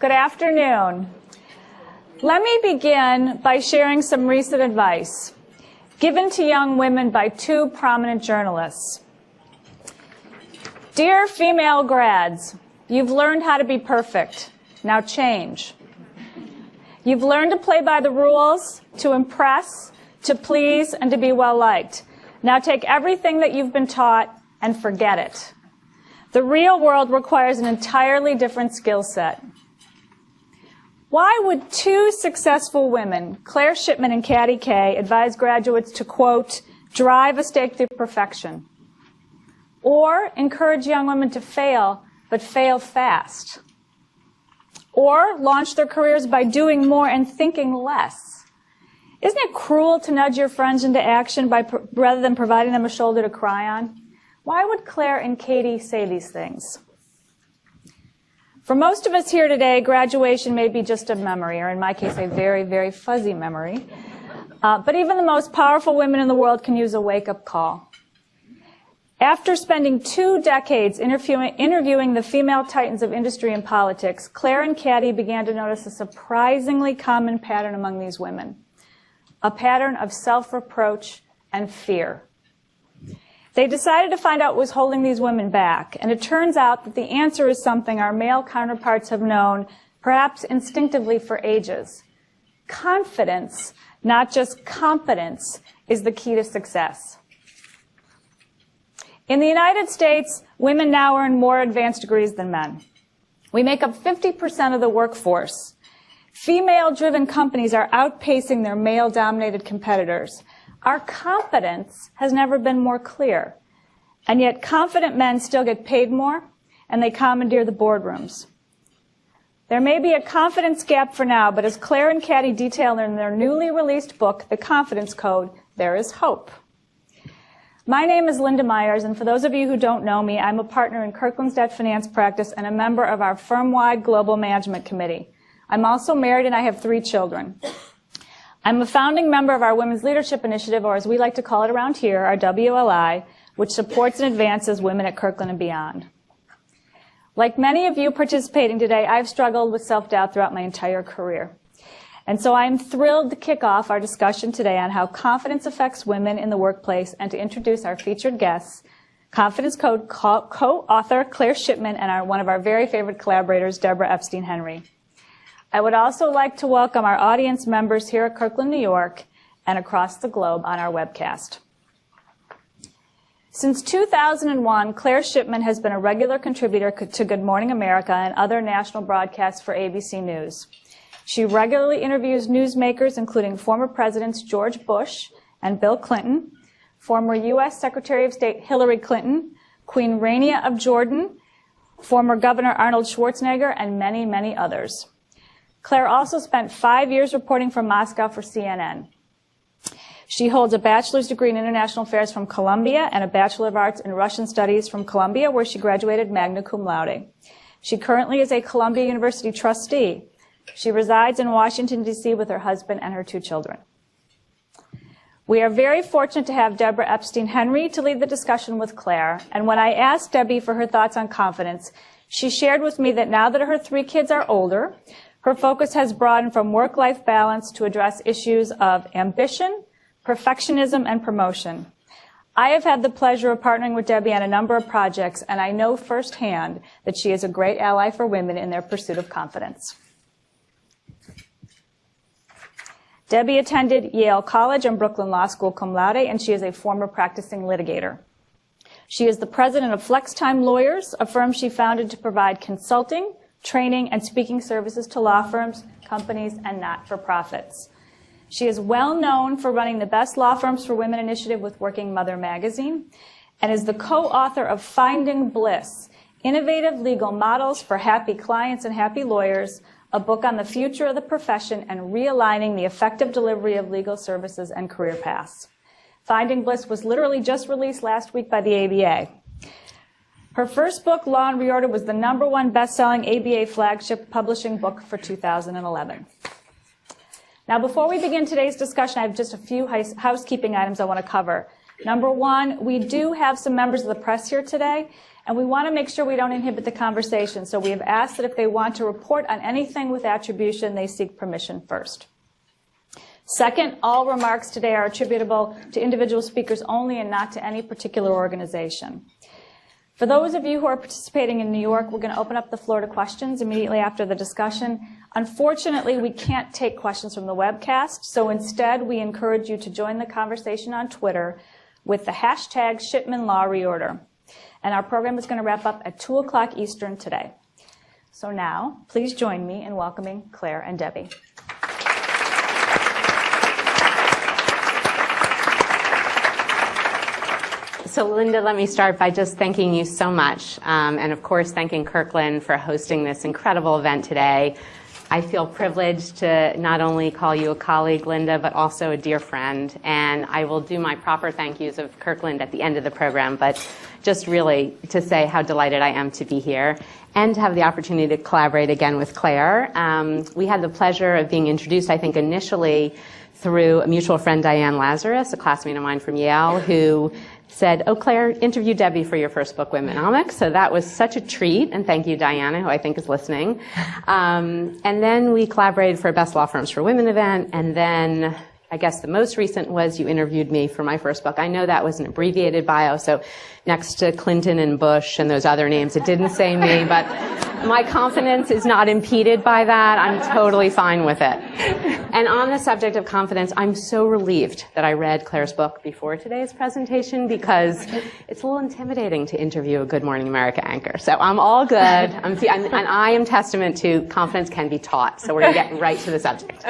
Good afternoon. Let me begin by sharing some recent advice given to young women by two prominent journalists. Dear female grads, you've learned how to be perfect. Now change. You've learned to play by the rules, to impress, to please, and to be well liked. Now take everything that you've been taught and forget it. The real world requires an entirely different skill set. Why would two successful women, Claire Shipman and Katty Kay, advise graduates to, quote, drive a stake through perfection? Or encourage young women to fail, but fail fast? Or launch their careers by doing more and thinking less? Isn't it cruel to nudge your friends into action rather than providing them a shoulder to cry on? Why would Claire and Katie say these things? For most of us here today, graduation may be just a memory, or in my case, a very, very fuzzy memory. But even the most powerful women in the world can use a wake-up call. After spending 2 decades interviewing the female titans of industry and politics, Claire and Katty began to notice a surprisingly common pattern among these women, a pattern of self-reproach and fear. They decided to find out what was holding these women back, and it turns out that the answer is something our male counterparts have known, perhaps instinctively, for ages. Confidence, not just competence, is the key to success. In the United States, women now earn more advanced degrees than men. We make up 50% of the workforce. Female-driven companies are outpacing their male-dominated competitors. Our competence has never been more clear, and yet confident men still get paid more, and they commandeer the boardrooms. There may be a confidence gap for now, but as Claire and Katty detail in their newly released book, The Confidence Code, there is hope. My name is Linda Myers, and for those of you who don't know me, I'm a partner in Kirkland's Debt Finance practice and a member of our firm-wide Global Management Committee. I'm also married, and I have 3 children. I'm a founding member of our Women's Leadership Initiative, or as we like to call it around here, our WLI, which supports and advances women at Kirkland and beyond. Like many of you participating today, I've struggled with self-doubt throughout my entire career. And so I'm thrilled to kick off our discussion today on how confidence affects women in the workplace and to introduce our featured guests, Confidence Code co-author Claire Shipman and one of our very favorite collaborators, Deborah Epstein Henry. I would also like to welcome our audience members here at Kirkland, New York, and across the globe on our webcast. Since 2001, Claire Shipman has been a regular contributor to Good Morning America and other national broadcasts for ABC News. She regularly interviews newsmakers, including former Presidents George Bush and Bill Clinton, former U.S. Secretary of State Hillary Clinton, Queen Rania of Jordan, former Governor Arnold Schwarzenegger, and many, many others. Claire also spent 5 years reporting from Moscow for CNN. She holds a bachelor's degree in international affairs from Columbia and a Bachelor of Arts in Russian Studies from Columbia, where she graduated magna cum laude. She currently is a Columbia University trustee. She resides in Washington, D.C. with her husband and her 2 children. We are very fortunate to have Deborah Epstein Henry to lead the discussion with Claire, and when I asked Debbie for her thoughts on confidence, she shared with me that now that her 3 kids are older, her focus has broadened from work-life balance to address issues of ambition, perfectionism, and promotion. I have had the pleasure of partnering with Debbie on a number of projects, and I know firsthand that she is a great ally for women in their pursuit of confidence. Debbie attended Yale College and Brooklyn Law School cum laude, and she is a former practicing litigator. She is the president of FlexTime Lawyers, a firm she founded to provide consulting, training, and speaking services to law firms, companies, and not-for-profits. She is well known for running the Best Law Firms for Women initiative with Working Mother magazine, and is the co-author of Finding Bliss, Innovative Legal Models for Happy Clients and Happy Lawyers, a book on the future of the profession and realigning the effective delivery of legal services and career paths. Finding Bliss was literally just released last week by the ABA. Her first book, Law and Reorder, was the #1 best-selling ABA flagship publishing book for 2011. Now, before we begin today's discussion, I have just a few housekeeping items I want to cover. Number one, we do have some members of the press here today, and we want to make sure we don't inhibit the conversation. So we have asked that if they want to report on anything with attribution, they seek permission first. Second, all remarks today are attributable to individual speakers only and not to any particular organization. For those of you who are participating in New York, we're going to open up the floor to questions immediately after the discussion. Unfortunately, we can't take questions from the webcast, so instead we encourage you to join the conversation on Twitter with the hashtag Shipman Law Reorder. And our program is going to wrap up at 2 o'clock Eastern today. So now, please join me in welcoming Claire and Debbie. So Linda, let me start by just thanking you so much, and of course thanking Kirkland for hosting this incredible event today. I feel privileged to not only call you a colleague, Linda, but also a dear friend, and I will do my proper thank yous of Kirkland at the end of the program, but just really to say how delighted I am to be here and to have the opportunity to collaborate again with Claire. We had the pleasure of being introduced, I think, initially through a mutual friend, Diane Lazarus, a classmate of mine from Yale, who said, oh, Claire, interview Debbie for your first book, Womenomics. So that was such a treat, and thank you, Diana, who I think is listening. And then we collaborated for a Best Law Firms for Women event, and then I guess the most recent was you interviewed me for my first book. I know that was an abbreviated bio, so next to Clinton and Bush and those other names, it didn't say me, but my confidence is not impeded by that. I'm totally fine with it. And on the subject of confidence, I'm so relieved that I read Claire's book before today's presentation because it's a little intimidating to interview a Good Morning America anchor. So I'm all good. And I am testament to confidence can be taught. So we're going to get right to the subject.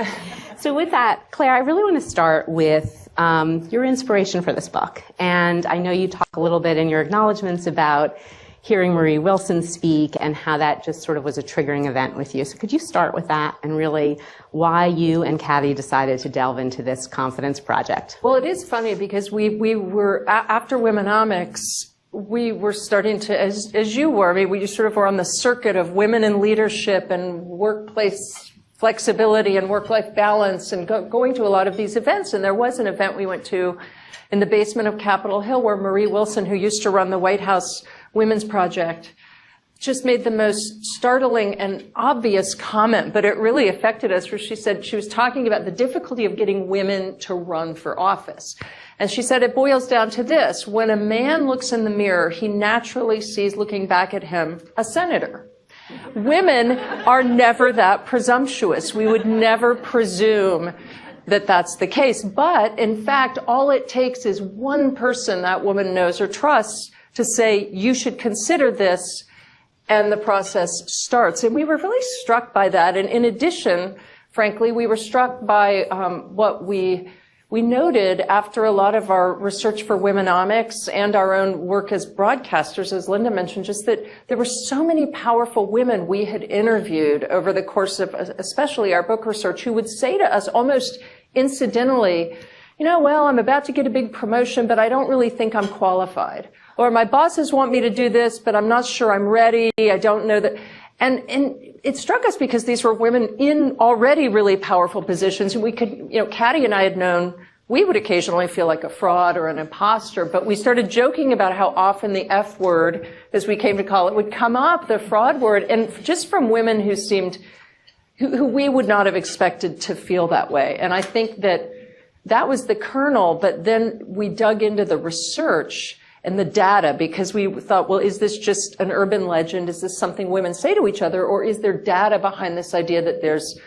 So with that, Claire, I really want to start with your inspiration for this book. And I know you talk a little bit in your acknowledgments about hearing Marie Wilson speak and how that just sort of was a triggering event with you. So could you start with that and really why you and Kathy decided to delve into this confidence project? Well, it is funny because we were, after Womenomics, we were starting to, as you were, I mean, we sort of were on the circuit of women in leadership and workplace flexibility and work-life balance and going to a lot of these events. And there was an event we went to in the basement of Capitol Hill where Marie Wilson, who used to run the White House Women's Project, just made the most startling and obvious comment, but it really affected us, where she said she was talking about the difficulty of getting women to run for office. And she said it boils down to this: when a man looks in the mirror, he naturally sees looking back at him a senator. Women are never that presumptuous. We would never presume that that's the case. But in fact, all it takes is one person that woman knows or trusts to say, you should consider this, and the process starts. And we were really struck by that. And in addition, frankly, we were struck by what we noted after a lot of our research for Womenomics and our own work as broadcasters, as Linda mentioned, just that there were so many powerful women we had interviewed over the course of especially our book research who would say to us almost incidentally, you know, well, I'm about to get a big promotion, but I don't really think I'm qualified. Or my bosses want me to do this, but I'm not sure I'm ready. I don't know that. And it struck us because these were women in already really powerful positions. And we could, you know, Katty and I had known we would occasionally feel like a fraud or an imposter, but we started joking about how often the F word, as we came to call it, would come up, the fraud word, and just from women who seemed, who we would not have expected to feel that way. And I think that was the kernel, but then we dug into the research and the data because we thought, well, is this just an urban legend? Is this something women say to each other? Or is there data behind this idea that there's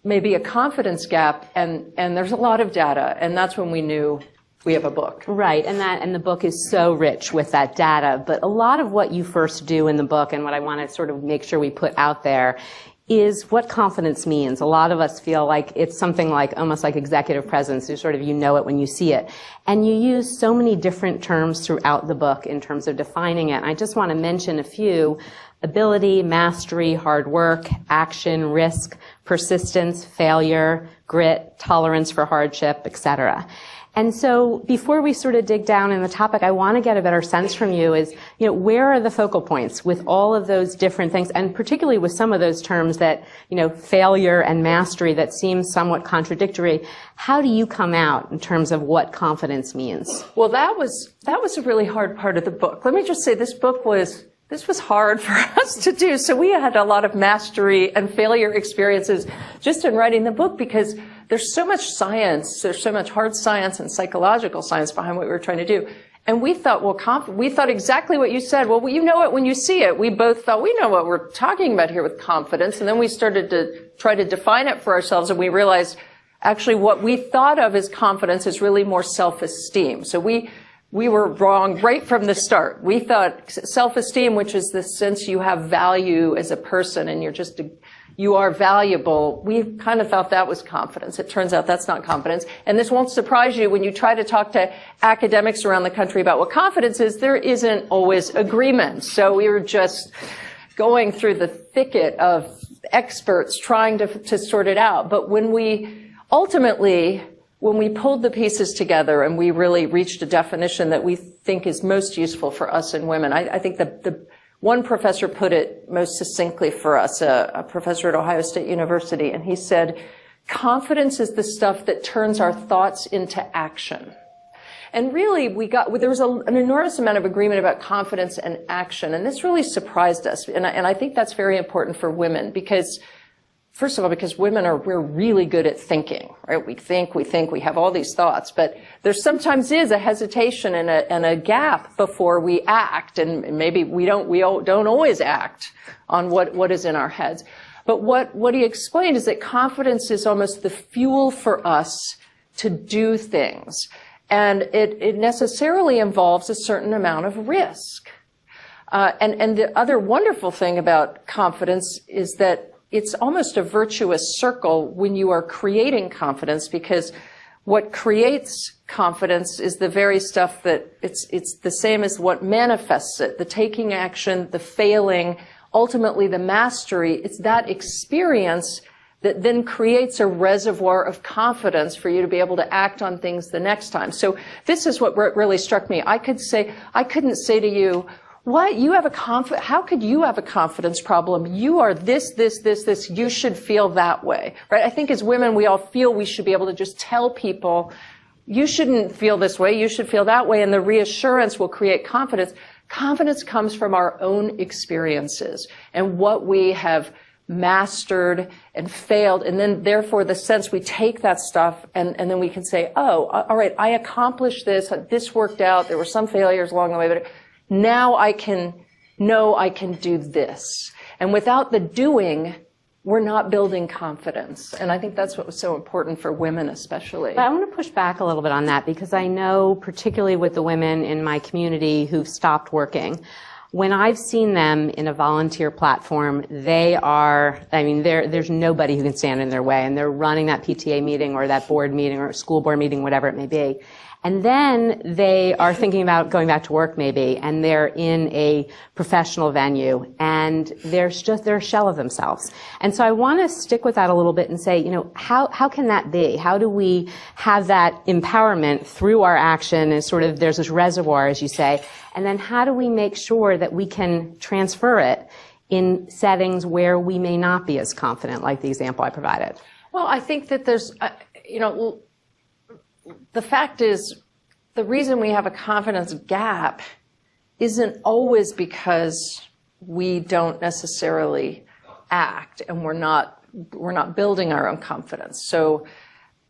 maybe a confidence gap? And there's a lot of data. And that's when we knew we have a book. Right. And the book is so rich with that data. But a lot of what you first do in the book and what I want to sort of make sure we put out there is what confidence means. A lot of us feel like it's something like almost like executive presence. You sort of, you know it when you see it. And you use so many different terms throughout the book in terms of defining it. And I just want to mention a few: ability, mastery, hard work, action, risk, persistence, failure, grit, tolerance for hardship, etc. And so before we sort of dig down in the topic, I want to get a better sense from you is, where are the focal points with all of those different things, and particularly with some of those terms that, failure and mastery that seem somewhat contradictory. How do you come out in terms of what confidence means? Well, that was a really hard part of the book. Let me just say this was hard for us to do. So we had a lot of mastery and failure experiences just in writing the book, because there's so much science, there's so much hard science and psychological science behind what we were trying to do. And we thought, we thought exactly what you said. Well, you know it when you see it. We both thought, we know what we're talking about here with confidence. And then we started to try to define it for ourselves, and we realized actually what we thought of as confidence is really more self-esteem. So we were wrong right from the start. We thought self-esteem, which is the sense you have value as a person and you are valuable. We kind of thought that was confidence. It turns out that's not confidence. And this won't surprise you when you try to talk to academics around the country about what confidence is. There isn't always agreement. So we were just going through the thicket of experts trying to sort it out. But when we pulled the pieces together and we really reached a definition that we think is most useful for us and women, I think the one professor put it most succinctly for us, a professor at Ohio State University, and he said, confidence is the stuff that turns our thoughts into action. And really, there was an enormous amount of agreement about confidence and action, and this really surprised us. And I think that's very important for women, because first of all, because we're really good at thinking, right? We think, we have all these thoughts, but there sometimes is a hesitation and a gap before we act, and maybe we don't always act on what is in our heads. But what he explained is that confidence is almost the fuel for us to do things, and it necessarily involves a certain amount of risk. And the other wonderful thing about confidence is that it's almost a virtuous circle when you are creating confidence, because what creates confidence is the very stuff that it's the same as what manifests it. The taking action, the failing, ultimately the mastery. It's that experience that then creates a reservoir of confidence for you to be able to act on things the next time. So this is what really struck me. I couldn't say to you, what? How could you have a confidence problem? You are this. You should feel that way, right? I think as women, we all feel we should be able to just tell people, you shouldn't feel this way, you should feel that way, and the reassurance will create confidence. Confidence comes from our own experiences and what we have mastered and failed, and then therefore the sense we take that stuff and then we can say, oh, all right, I accomplished this worked out, there were some failures along the way, but now I can know I can do this. And without the doing, we're not building confidence. And I think that's what was so important for women especially. But I want to push back a little bit on that, because I know, particularly with the women in my community who've stopped working, when I've seen them in a volunteer platform, there's nobody who can stand in their way, and they're running that PTA meeting or that board meeting or school board meeting, whatever it may be. And then they are thinking about going back to work maybe, and they're in a professional venue, and they're a shell of themselves. And so I want to stick with that a little bit and say, how can that be? How do we have that empowerment through our action, and sort of there's this reservoir, as you say, and then how do we make sure that we can transfer it in settings where we may not be as confident, like the example I provided? Well, I think that there's, the fact is, the reason we have a confidence gap isn't always because we don't necessarily act and we're not building our own confidence. So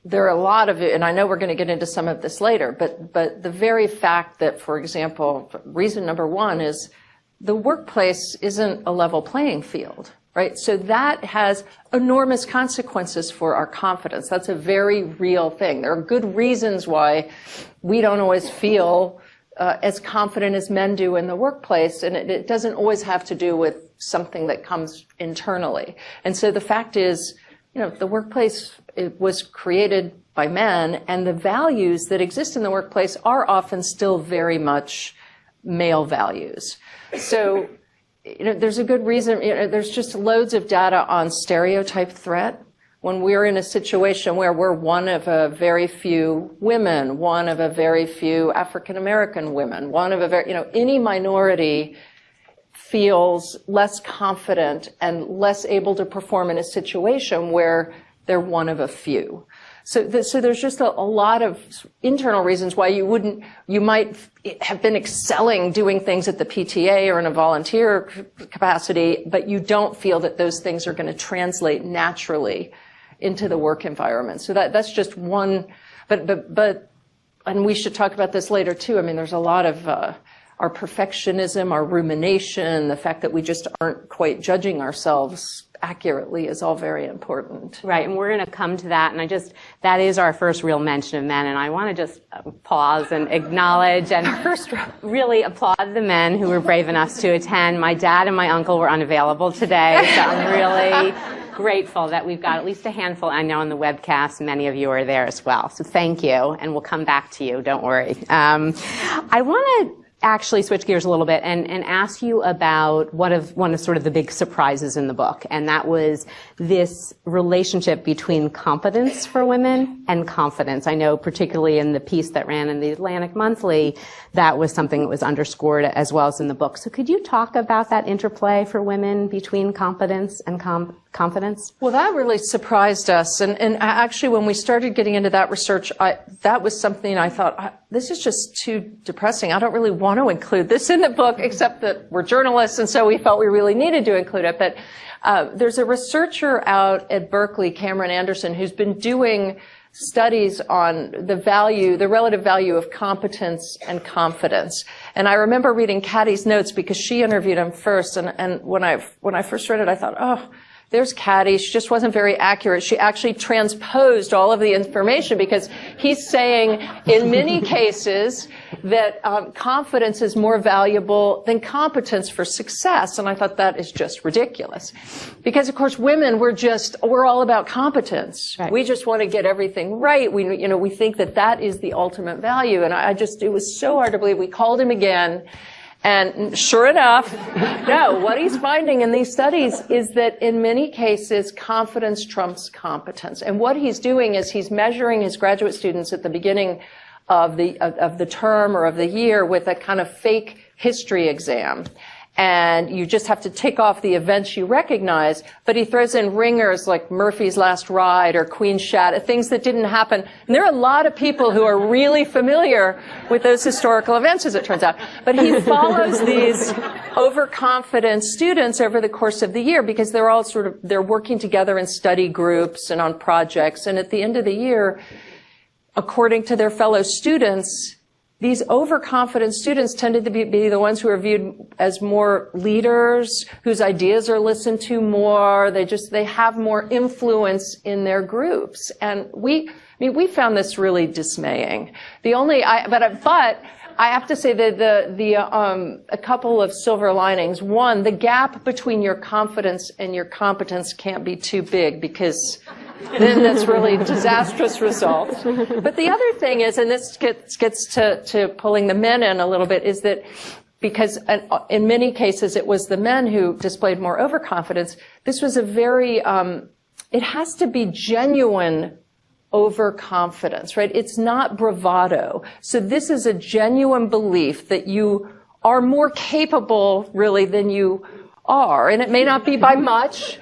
there are a lot of it, and I know we're going to get into some of this later, but the very fact that, for example, reason number one is the workplace isn't a level playing field. Right? So that has enormous consequences for our confidence. That's a very real thing. There are good reasons why we don't always feel as confident as men do in the workplace, and it doesn't always have to do with something that comes internally. And so the fact is, the workplace, it was created by men, and the values that exist in the workplace are often still very much male values. So there's a good reason. There's just loads of data on stereotype threat, when we're in a situation where we're one of a very few women, one of a very few African American women, one of a very, any minority feels less confident and less able to perform in a situation where they're one of a few. So there's just a lot of internal reasons why you might have been excelling doing things at the PTA or in a volunteer capacity, but you don't feel that those things are going to translate naturally into the work environment. So that's just one, but, and we should talk about this later too. I mean, there's a lot of, our perfectionism, our rumination, the fact that we just aren't quite judging ourselves accurately is all very important. Right, and we're going to come to that, and that is our first real mention of men, and I want to just pause and acknowledge and first really applaud the men who were brave enough to attend. My dad and my uncle were unavailable today, so I'm really grateful that we've got at least a handful. I know on the webcast, many of you are there as well, so thank you, and we'll come back to you, don't worry. I want to actually switch gears a little bit and ask you about one of sort of the big surprises in the book, and that was this relationship between competence for women and confidence. I know particularly in the piece that ran in the Atlantic Monthly, that was something that was underscored as well as in the book. So could you talk about that interplay for women between competence and confidence? Well, that really surprised us. And actually, when we started getting into that research, that was something I thought, this is just too depressing. I don't really want to include this in the book, except that we're journalists, and so we felt we really needed to include it. But there's a researcher out at Berkeley, Cameron Anderson, who's been doing studies on the relative value of competence and confidence. And I remember reading Caddy's notes because she interviewed him first. And when I first read it, I thought, oh, there's Caddy. She just wasn't very accurate. She actually transposed all of the information because he's saying in many cases that confidence is more valuable than competence for success. And I thought that is just ridiculous. Because of course women, we're all about competence. Right. We just want to get everything right. We think that is the ultimate value. And it was so hard to believe. We called him again. And sure enough, no, what he's finding in these studies is that in many cases, confidence trumps competence. And what he's doing is he's measuring his graduate students at the beginning of the term or of the year with a kind of fake history exam. And you just have to tick off the events you recognize, but he throws in ringers like Murphy's Last Ride or Queen's Shadow, things that didn't happen. And there are a lot of people who are really familiar with those historical events, as it turns out. But he follows these overconfident students over the course of the year because they're all they're working together in study groups and on projects. And at the end of the year, according to their fellow students, these overconfident students tended to be the ones who are viewed as more leaders, whose ideas are listened to more. They have more influence in their groups. And we found this really dismaying. But I have to say that a couple of silver linings. One, the gap between your confidence and your competence can't be too big because then that's really a disastrous result. But the other thing is, and this gets to pulling the men in a little bit, is that because in many cases it was the men who displayed more overconfidence, this was a very, it has to be genuine overconfidence, right? It's not bravado. So this is a genuine belief that you are more capable, really, than you are. And it may not be by much,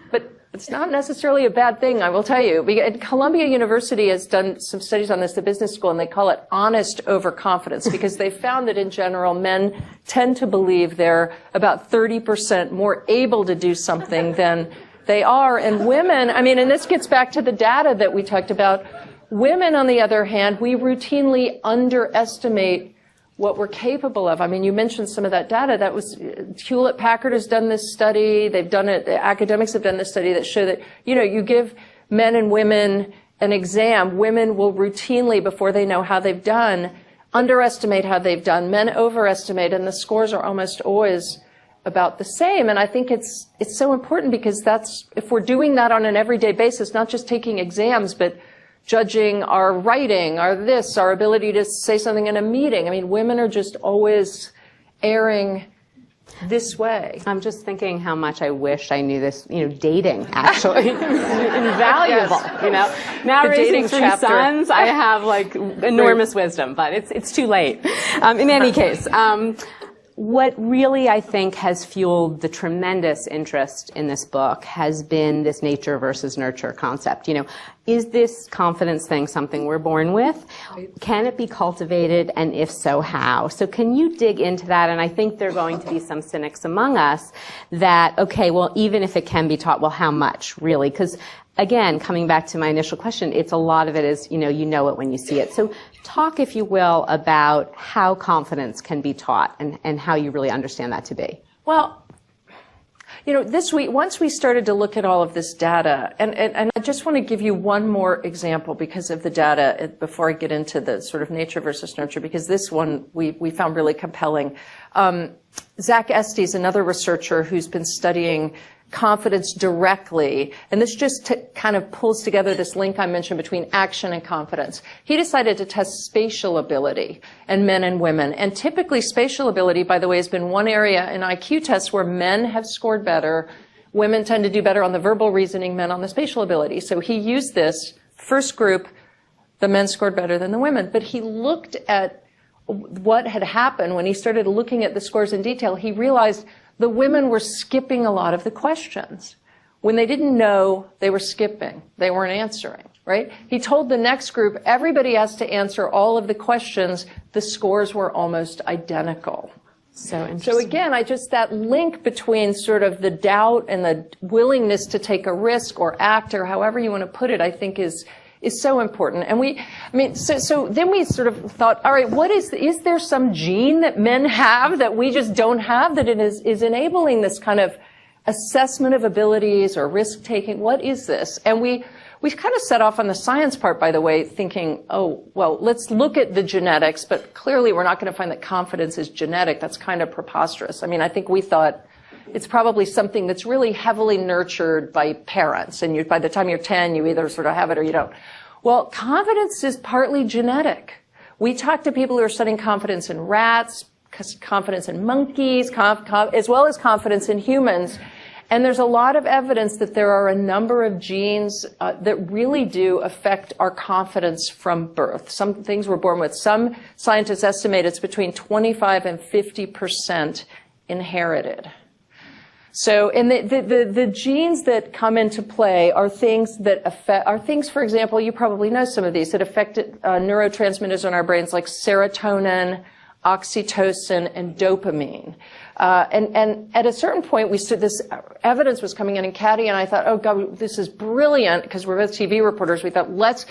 but it's not necessarily a bad thing, I will tell you. Columbia University has done some studies on this, the business school, and they call it honest overconfidence because they found that in general, men tend to believe they're about 30% more able to do something than they are. And women, and this gets back to the data that we talked about. Women, on the other hand, we routinely underestimate what we're capable of. You mentioned some of that data. That was, Hewlett-Packard has done this study. They've done it, the academics have done this study that show that, you give men and women an exam, women will routinely, before they know how they've done, underestimate how they've done. Men overestimate, and the scores are almost always about the same. And I think it's so important because if we're doing that on an everyday basis, not just taking exams, but judging our writing, our ability to say something in a meeting. Women are just always erring this way. I'm just thinking how much I wish I knew this, dating actually. Invaluable, Now The raising dating 3 chapter. sons, I have enormous wisdom, but it's too late. In any case, what really I think has fueled the tremendous interest in this book has been this nature versus nurture concept. Is this confidence thing something we're born with? Can it be cultivated? And if so, how? So can you dig into that? And I think there are going to be some cynics among us that, okay, well, even if it can be taught, well, how much really? Because again, coming back to my initial question, it's a lot of it is, you know it when you see it. So talk, if you will, about how confidence can be taught and how you really understand that to be. Well, this week, once we started to look at all of this data, and I just want to give you one more example because of the data before I get into the sort of nature versus nurture, because this one we found really compelling. Zach Estes, another researcher who's been studying confidence directly, and this just kind of pulls together this link I mentioned between action and confidence. He decided to test spatial ability in men and women, and typically spatial ability, by the way, has been one area in IQ tests where men have scored better. Women tend to do better on the verbal reasoning, men on the spatial ability. So he used this first group, the men scored better than the women, but he looked at what had happened when he started looking at the scores in detail. He realized the women were skipping a lot of the questions. When they didn't know, they were skipping. They weren't answering, right? He told the next group, everybody has to answer all of the questions. The scores were almost identical. So interesting. So again, that link between sort of the doubt and the willingness to take a risk or act or however you want to put it, I think is so important. And so then we sort of thought, all right, is there some gene that men have that we just don't have that is enabling this kind of assessment of abilities or risk taking? What is this? And we kind of set off on the science part, by the way, thinking, oh, well, let's look at the genetics, but clearly we're not going to find that confidence is genetic. That's kind of preposterous. I think we thought it's probably something that's really heavily nurtured by parents. And by the time you're 10, you either sort of have it or you don't. Well, confidence is partly genetic. We talked to people who are studying confidence in rats, confidence in monkeys, as well as confidence in humans. And there's a lot of evidence that there are a number of genes that really do affect our confidence from birth. Some things we're born with. Some scientists estimate it's between 25 and 50% inherited. So, and the genes that come into play are things, for example, you probably know some of these, that affect neurotransmitters in our brains like serotonin, oxytocin, and dopamine. And at a certain point, this evidence was coming in, and Caddy and I thought, oh God, this is brilliant, because we're both TV reporters. We thought, let's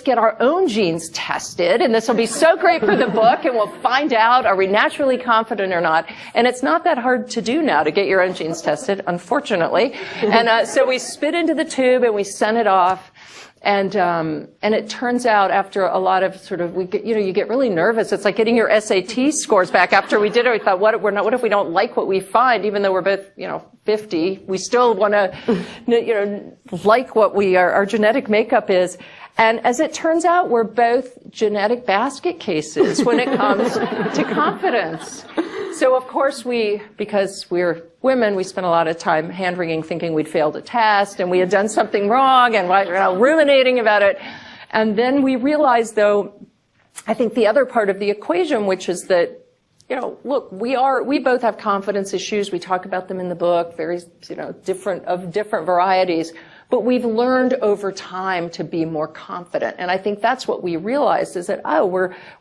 get our own genes tested, and this will be so great for the book, and we'll find out, are we naturally confident or not? And it's not that hard to do now, to get your own genes tested, unfortunately. And so we spit into the tube, and we sent it off. And it turns out after a lot of sort of, you get really nervous. It's like getting your SAT scores back after we did it. We thought, what if we don't like what we find, even though we're both, 50, we still want to, like what our genetic makeup is. And as it turns out, we're both genetic basket cases when it comes to confidence. So of course because we're women, we spent a lot of time hand-wringing, thinking we'd failed a test and we had done something wrong and ruminating about it. And then we realized, though, I think the other part of the equation, which is that, look, we both have confidence issues. We talk about them in the book, very, different varieties. But we've learned over time to be more confident. And I think that's what we realized, is that,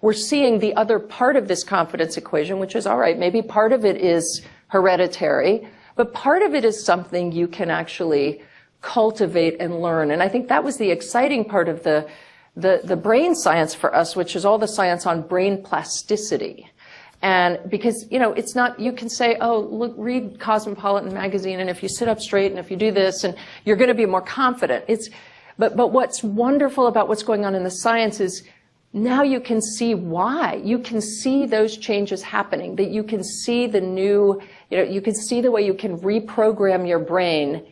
we're seeing the other part of this confidence equation, which is, all right, maybe part of it is hereditary, but part of it is something you can actually cultivate and learn. And I think that was the exciting part of the brain science for us, which is all the science on brain plasticity. And because, it's not, you can say, oh, look, read Cosmopolitan magazine, and if you sit up straight and if you do this, and you're going to be more confident. But what's wonderful about what's going on in the science is now you can see why. You can see those changes happening, that you can see the new, you can see the way you can reprogram your brain,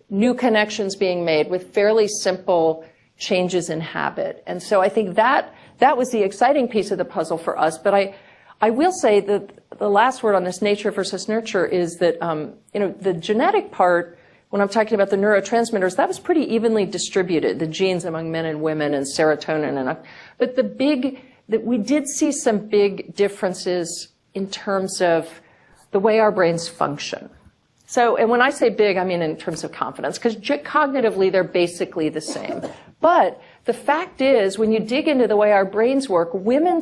new connections being made with fairly simple changes in habit. And so I think that was the exciting piece of the puzzle for us. But I I will say that the last word on this nature versus nurture is that, the genetic part, when I'm talking about the neurotransmitters, that was pretty evenly distributed, the genes among men and women and serotonin. But we did see some big differences in terms of the way our brains function. So, and when I say big, I mean in terms of confidence, because cognitively they're basically the same. But the fact is, when you dig into the way our brains work, women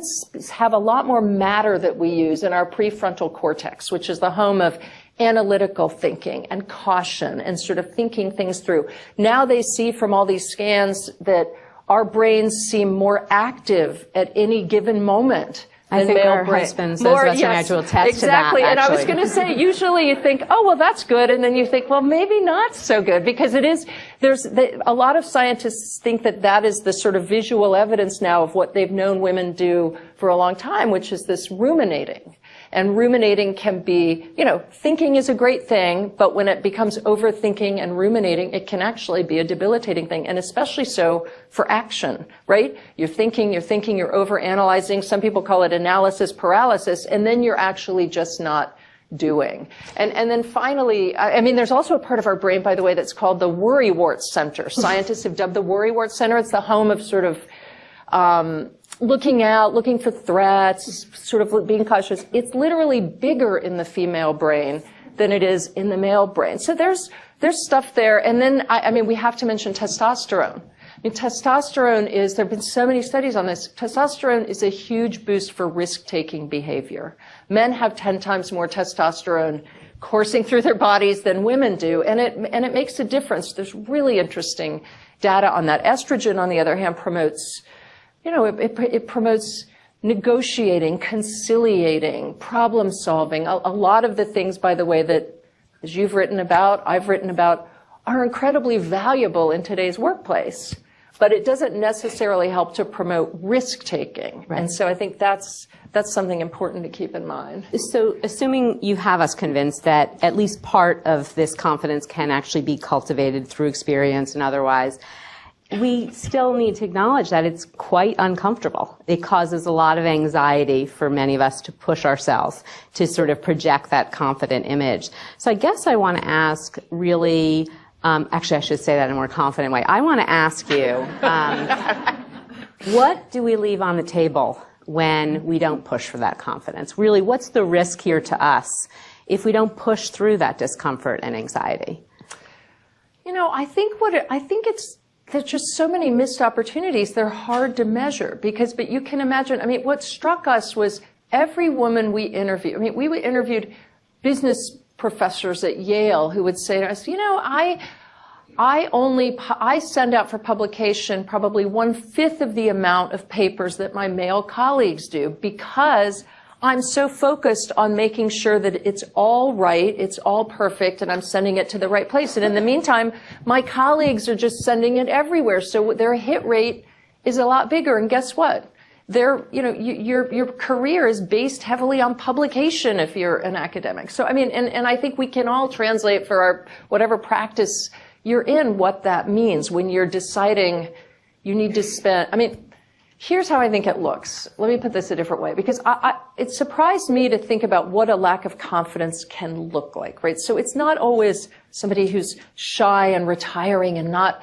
have a lot more matter that we use in our prefrontal cortex, which is the home of analytical thinking and caution and sort of thinking things through. Now they see from all these scans that our brains seem more active at any given moment. I think our husbands, those of us who married, will attest exactly. to that. And I was going to say, usually you think, oh, well, that's good. And then you think, well, maybe not so good, because a lot of scientists think that is the sort of visual evidence now of what they've known women do for a long time, which is this ruminating. And ruminating can be, thinking is a great thing, but when it becomes overthinking and ruminating, it can actually be a debilitating thing, and especially so for action, right? You're thinking, you're overanalyzing. Some people call it analysis paralysis, and then you're actually just not doing. And then finally, there's also a part of our brain, by the way, that's called the worrywart center. Scientists have dubbed the worrywart center. It's the home of sort of, looking for threats, sort of being cautious. It's literally bigger in the female brain than it is in the male brain. So there's stuff there. And then, we have to mention testosterone. Testosterone there have been so many studies on this. Testosterone is a huge boost for risk-taking behavior. Men have 10 times more testosterone coursing through their bodies than women do. And it makes a difference. There's really interesting data on that. Estrogen, on the other hand, promotes it promotes negotiating, conciliating, problem solving. A lot of the things, by the way, that, as you've written about, I've written about, are incredibly valuable in today's workplace. But it doesn't necessarily help to promote risk-taking. Right. And so I think that's something important to keep in mind. So assuming you have us convinced that at least part of this confidence can actually be cultivated through experience and otherwise, we still need to acknowledge that it's quite uncomfortable. It causes a lot of anxiety for many of us to push ourselves to sort of project that confident image. So I guess I want to ask really, actually I should say that in a more confident way. I want to ask you, what do we leave on the table when we don't push for that confidence? Really, what's the risk here to us if we don't push through that discomfort and anxiety? There's just so many missed opportunities. They're hard to measure but you can imagine, what struck us was every woman we interviewed. We interviewed business professors at Yale who would say to us, I send out for publication probably 1/5 of the amount of papers that my male colleagues do, because I'm so focused on making sure that it's all right, it's all perfect, and I'm sending it to the right place. And in the meantime, my colleagues are just sending it everywhere, so their hit rate is a lot bigger. And guess what? Your career is based heavily on publication if you're an academic. So, and I think we can all translate for our whatever practice you're in what that means when you're deciding you need to spend. Here's how I think it looks. Let me put this a different way, because it surprised me to think about what a lack of confidence can look like, right? So it's not always somebody who's shy and retiring and not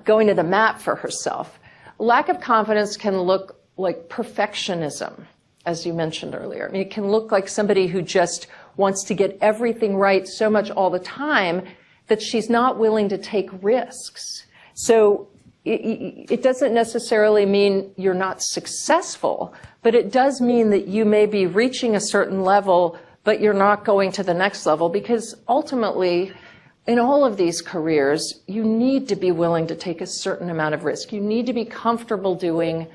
going to the mat for herself. Lack of confidence can look like perfectionism, as you mentioned earlier. It can look like somebody who just wants to get everything right so much all the time that she's not willing to take risks. So it doesn't necessarily mean you're not successful, but it does mean that you may be reaching a certain level, but you're not going to the next level, because ultimately, in all of these careers, you need to be willing to take a certain amount of risk. You need to be comfortable doing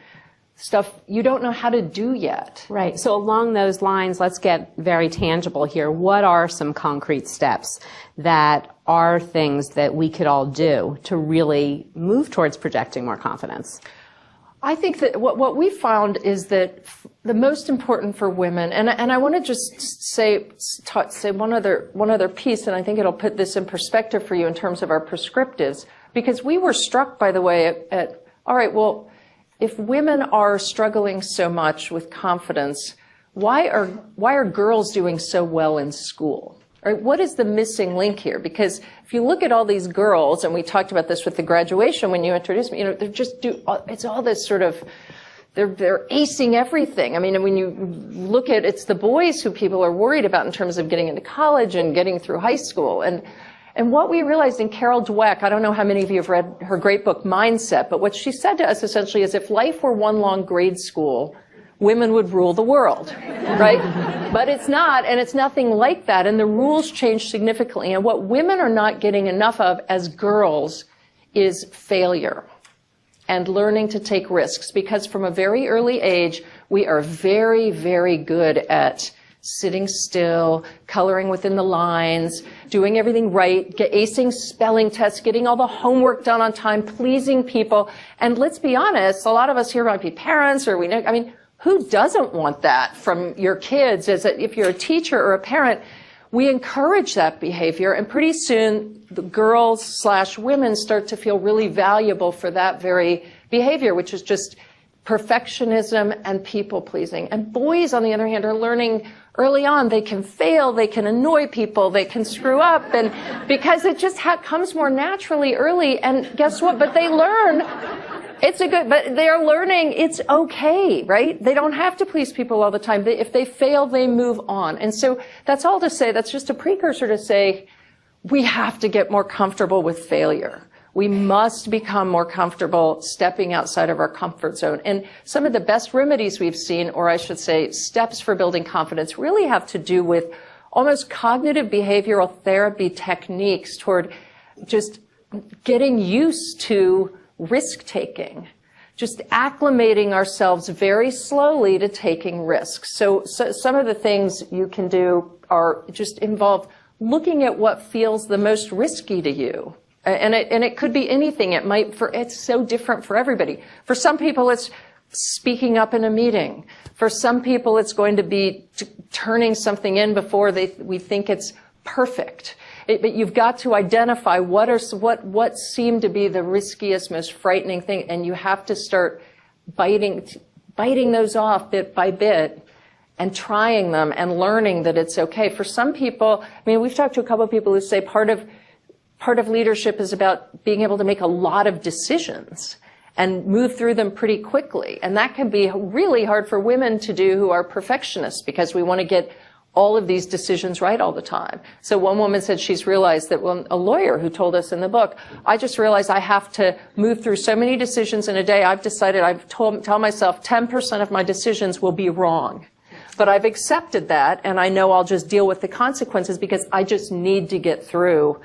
stuff you don't know how to do yet. Right. So along those lines, let's get very tangible here. What are some concrete steps that are things that we could all do to really move towards projecting more confidence? I think that what we found is that the most important for women, and I want to just say one other piece, and I think it'll put this in perspective for you in terms of our prescriptives, because we were struck, by the way, at all right, well, if women are struggling so much with confidence, why are girls doing so well in school? Right? What is the missing link here? Because if you look at all these girls, and we talked about this with the graduation when you introduced me, they're just it's all this sort of, they're acing everything. I mean, when you look at, it's the boys who people are worried about in terms of getting into college and getting through high school. And what we realized in Carol Dweck, I don't know how many of you have read her great book, Mindset, but what she said to us essentially is if life were one long grade school, women would rule the world, right? But it's not, and it's nothing like that, and the rules change significantly. And what women are not getting enough of as girls is failure and learning to take risks, because from a very early age, we are very, very good at sitting still, coloring within the lines, doing everything right, acing spelling tests, getting all the homework done on time, pleasing people. And let's be honest, a lot of us here might be parents, or who doesn't want that from your kids? If you're a teacher or a parent, we encourage that behavior, and pretty soon the girls/women start to feel really valuable for that very behavior, which is just perfectionism and people pleasing. And boys, on the other hand, are learning early on they can fail, they can annoy people, they can screw up, and because it just comes more naturally early. And guess what? But they learn. But they are learning it's okay, right? They don't have to please people all the time. If they fail, they move on. And so that's all to say, that's just a precursor to say, we have to get more comfortable with failure. We must become more comfortable stepping outside of our comfort zone. And some of the best remedies we've seen, or I should say steps for building confidence, really have to do with almost cognitive behavioral therapy techniques toward just getting used to risk-taking, just acclimating ourselves very slowly to taking risks. So some of the things you can do are just involve looking at what feels the most risky to you. And it could be anything. It's so different for everybody. For some people, it's speaking up in a meeting. For some people, it's going to be turning something in before we think it's perfect. But you've got to identify what seem to be the riskiest, most frightening thing, and you have to start biting those off bit by bit and trying them and learning that it's okay. For some people, we've talked to a couple of people who say part of leadership is about being able to make a lot of decisions and move through them pretty quickly. And that can be really hard for women to do who are perfectionists, because we want to get all of these decisions right all the time. So one woman said she's realized that, a lawyer who told us in the book, I just realized I have to move through so many decisions in a day. I've decided, tell myself 10% of my decisions will be wrong. But I've accepted that, and I know I'll just deal with the consequences because I just need to get through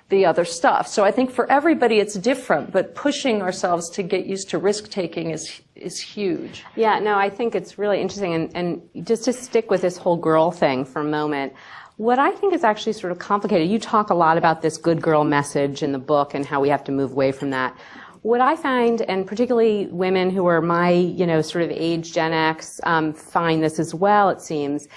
the other stuff. So I think for everybody it's different, but pushing ourselves to get used to risk-taking is huge. Yeah, no, I think it's really interesting. And just to stick with this whole girl thing for a moment, what I think is actually sort of complicated, you talk a lot about this good girl message in the book and how we have to move away from that. What I find, and particularly women who are my, sort of age, Gen X, find this as well, it seems,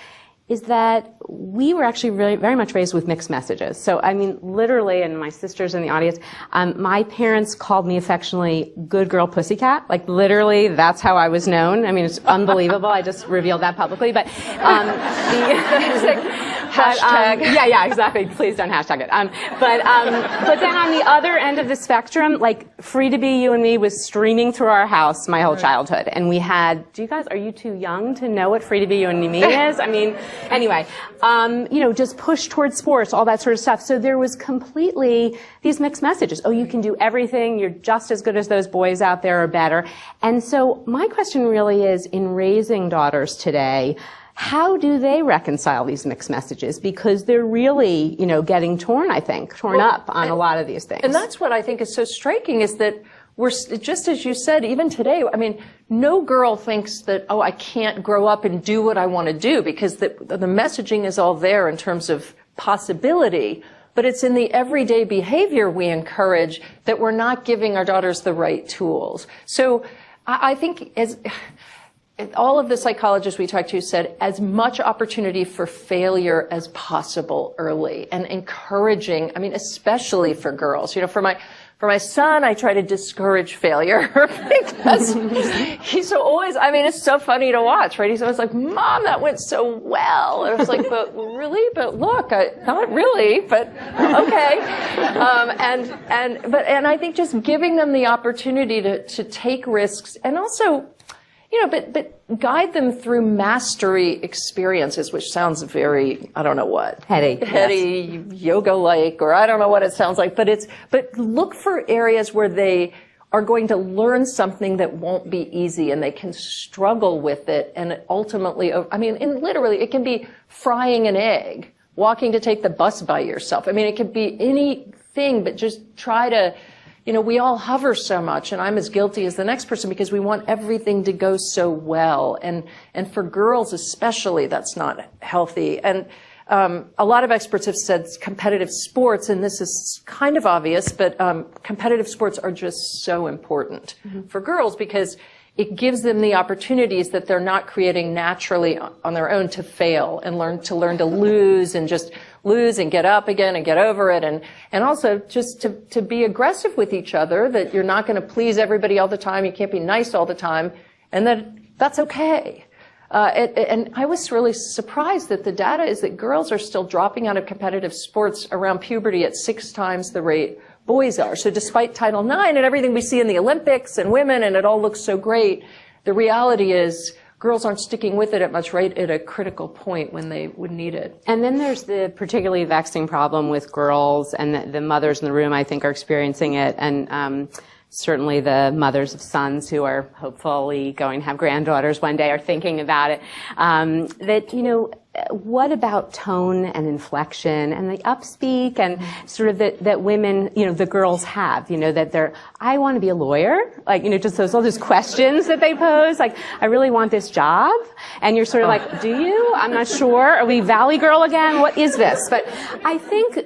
is that we were actually really, very much raised with mixed messages. So, literally, and my sisters in the audience, my parents called me affectionately good girl pussycat. Like, literally, that's how I was known. It's unbelievable. I just revealed that publicly. But, hashtag. Yeah, exactly. Please don't hashtag it. But then on the other end of the spectrum, like, Free to Be You and Me was streaming through our house my whole childhood. And we had, are you too young to know what Free to Be You and Me is? Anyway, just push towards sports, all that sort of stuff. So there was completely these mixed messages. Oh, you can do everything. You're just as good as those boys out there or better. And so my question really is, in raising daughters today, how do they reconcile these mixed messages? Because they're really, getting torn up on a lot of these things. And that's what I think is so striking, is that we're, just as you said, even today, no girl thinks that, I can't grow up and do what I want to do, because the messaging is all there in terms of possibility, but it's in the everyday behavior we encourage that we're not giving our daughters the right tools. So I think all of the psychologists we talked to said as much opportunity for failure as possible early, and encouraging, especially for girls. For For my son, I try to discourage failure because he's always, I mean, it's so funny to watch, right? He's always like, Mom, that went so well. And I was like, but really? But look, not really, but okay. And I think just giving them the opportunity to take risks and also, but guide them through mastery experiences, which sounds very, I don't know what. Heady, yes. Yoga-like, or I don't know what it sounds like, but look for areas where they are going to learn something that won't be easy and they can struggle with it. And ultimately, literally, it can be frying an egg, walking to take the bus by yourself. I mean, it could be anything, but just try to, we all hover so much, and I'm as guilty as the next person because we want everything to go so well. And for girls especially, that's not healthy. And a lot of experts have said competitive sports, and this is kind of obvious, but competitive sports are just so important for girls because it gives them the opportunities that they're not creating naturally on their own to fail and learn to lose and just lose and get up again and get over it. And also just to be aggressive with each other, that you're not going to please everybody all the time. You can't be nice all the time, and that's okay. And I was really surprised that the data is that girls are still dropping out of competitive sports around puberty at 6 times the rate boys are. So despite Title IX and everything we see in the Olympics and women, and it all looks so great, the reality is girls aren't sticking with it right at a critical point when they would need it. And then there's the particularly vexing problem with girls, and the mothers in the room, I think, are experiencing it. And certainly the mothers of sons who are hopefully going to have granddaughters one day are thinking about it. What about tone and inflection and the upspeak and sort of that women, the girls have, that I want to be a lawyer, just all those questions that they pose, like, I really want this job. And you're sort of like, do you? I'm not sure. Are we Valley Girl again? What is this? But I think,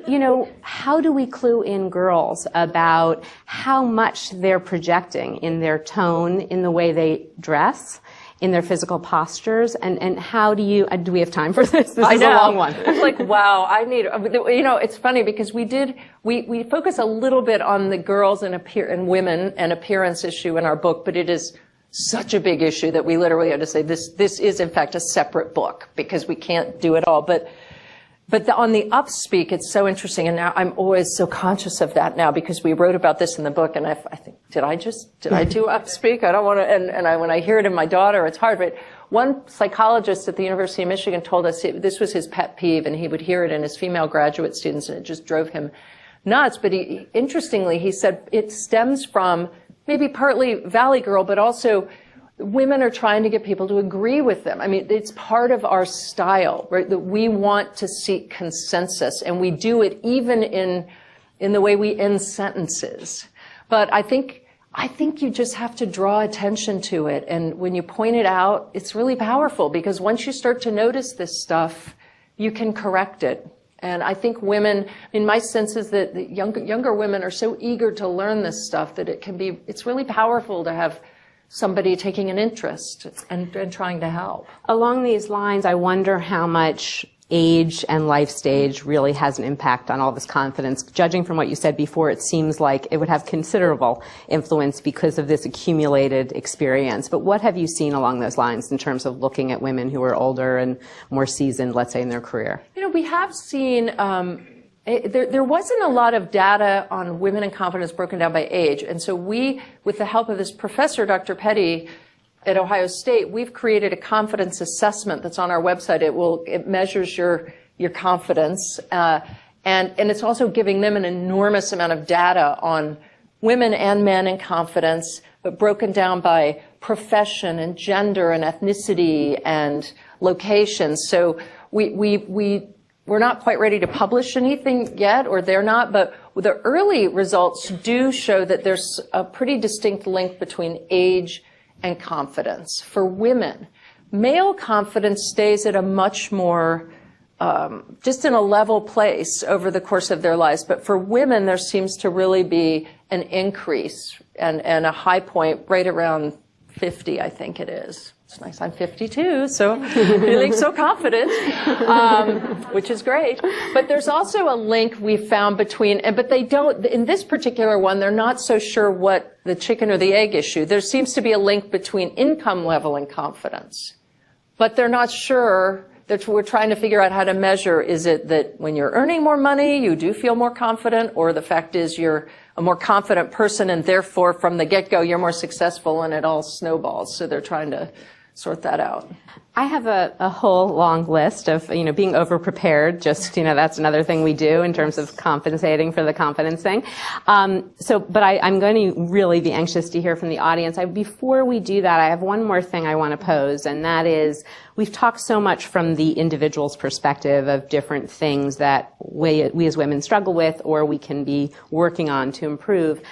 how do we clue in girls about how much they're projecting in their tone, in the way they dress, in their physical postures, and how do we have time for this? This is a long one. It's like, wow, it's funny because we focus a little bit on the girls and women and appearance issue in our book, but it is such a big issue that we literally had to say this is in fact a separate book because we can't do it all. But on the upspeak, it's so interesting, and now I'm always so conscious of that now because we wrote about this in the book, and I think, did I do upspeak? I don't want to, and when I hear it in my daughter, it's hard. But one psychologist at the University of Michigan told us this was his pet peeve, and he would hear it in his female graduate students, and it just drove him nuts. But interestingly, he said it stems from maybe partly Valley Girl, but also women are trying to get people to agree with them. I mean, it's part of our style, right? That we want to seek consensus, and we do it even in the way we end sentences. But I think you just have to draw attention to it. And when you point it out, it's really powerful because once you start to notice this stuff, you can correct it. And I think women, my sense is that the younger women are so eager to learn this stuff that it's really powerful to have somebody taking an interest and trying to help. Along these lines, I wonder how much age and life stage really has an impact on all this confidence. Judging from what you said before, it seems like it would have considerable influence because of this accumulated experience. But what have you seen along those lines in terms of looking at women who are older and more seasoned, let's say, in their career? We have seen there wasn't a lot of data on women and confidence broken down by age. And so we, with the help of this professor, Dr. Petty, at Ohio State, we've created a confidence assessment that's on our website. It measures your confidence. And it's also giving them an enormous amount of data on women and men in confidence, but broken down by profession and gender and ethnicity and location. So we're not quite ready to publish anything yet, or they're not, but the early results do show that there's a pretty distinct link between age and confidence. For women, male confidence stays at a much more, just in a level place over the course of their lives. But for women, there seems to really be an increase and a high point right around 50, I think it is. It's nice. I'm 52, so feeling so confident, which is great. But there's also a link we found between, but they don't, in this particular one, they're not so sure what the chicken or the egg issue. There seems to be a link between income level and confidence. But they're not sure. We're trying to figure out how to measure. Is it that when you're earning more money, you do feel more confident, or the fact is you're a more confident person and therefore from the get-go you're more successful and it all snowballs. So they're trying to sort that out. I have a whole long list of, being over-prepared. Just, that's another thing we do in terms of compensating for the confidence thing. But I'm going to really be anxious to hear from the audience. Before we do that, I have one more thing I want to pose, and that is, we've talked so much from the individual's perspective of different things that we as women struggle with or we can be working on to improve.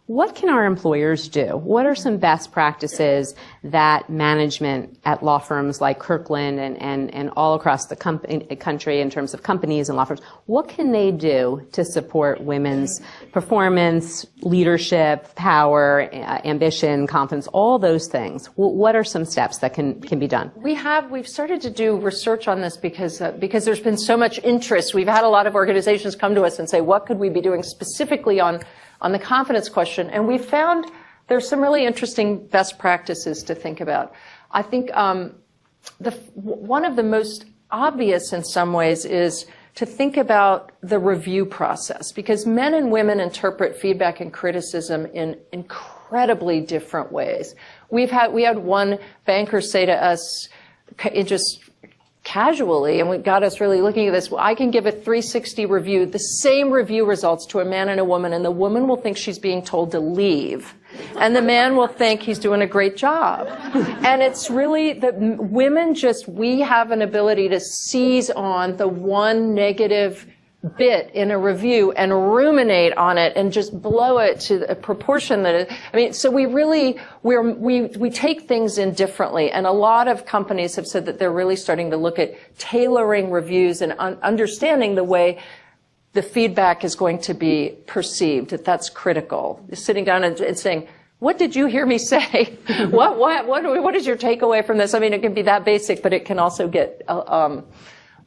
What can our employers do? What are some best practices that management at law firms like Kirkland and all across the country in terms of companies and law firms, what can they do to support women's performance, leadership, power, ambition, confidence, all those things? What are some steps that can be done? We've started to do research on this because there's been so much interest. We've had a lot of organizations come to us and say, what could we be doing specifically on the confidence question? And we found there's some really interesting best practices to think about. I think one of the most obvious in some ways is to think about the review process, because men and women interpret feedback and criticism in incredibly different ways. We had one banker say to us, just casually, and it got us really looking at this, well, I can give a 360 review, the same review results to a man and a woman, and the woman will think she's being told to leave, and the man will think he's doing a great job. And it's really that women we have an ability to seize on the one negative bit in a review and ruminate on it and just blow it to a proportion so we take things in differently, and a lot of companies have said that they're really starting to look at tailoring reviews and understanding the way the feedback is going to be perceived, that's critical. Sitting down and saying, what did you hear me say? What is your takeaway from this? It can be that basic, but it can also get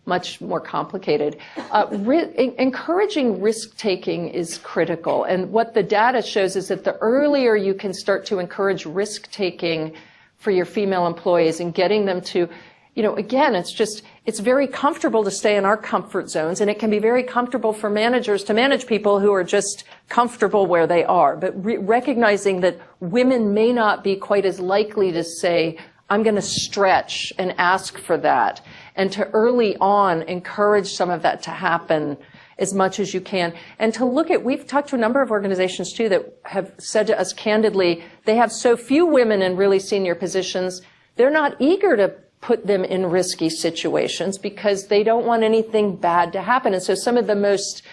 much more complicated. Encouraging risk-taking is critical. And what the data shows is that the earlier you can start to encourage risk-taking for your female employees and getting them to, again, it's very comfortable to stay in our comfort zones, and it can be very comfortable for managers to manage people who are just comfortable where they are. But recognizing that women may not be quite as likely to say, I'm going to stretch and ask for that, and to early on encourage some of that to happen as much as you can. And to we've talked to a number of organizations too that have said to us candidly, they have so few women in really senior positions, they're not eager to put them in risky situations because they don't want anything bad to happen. And so some of the most,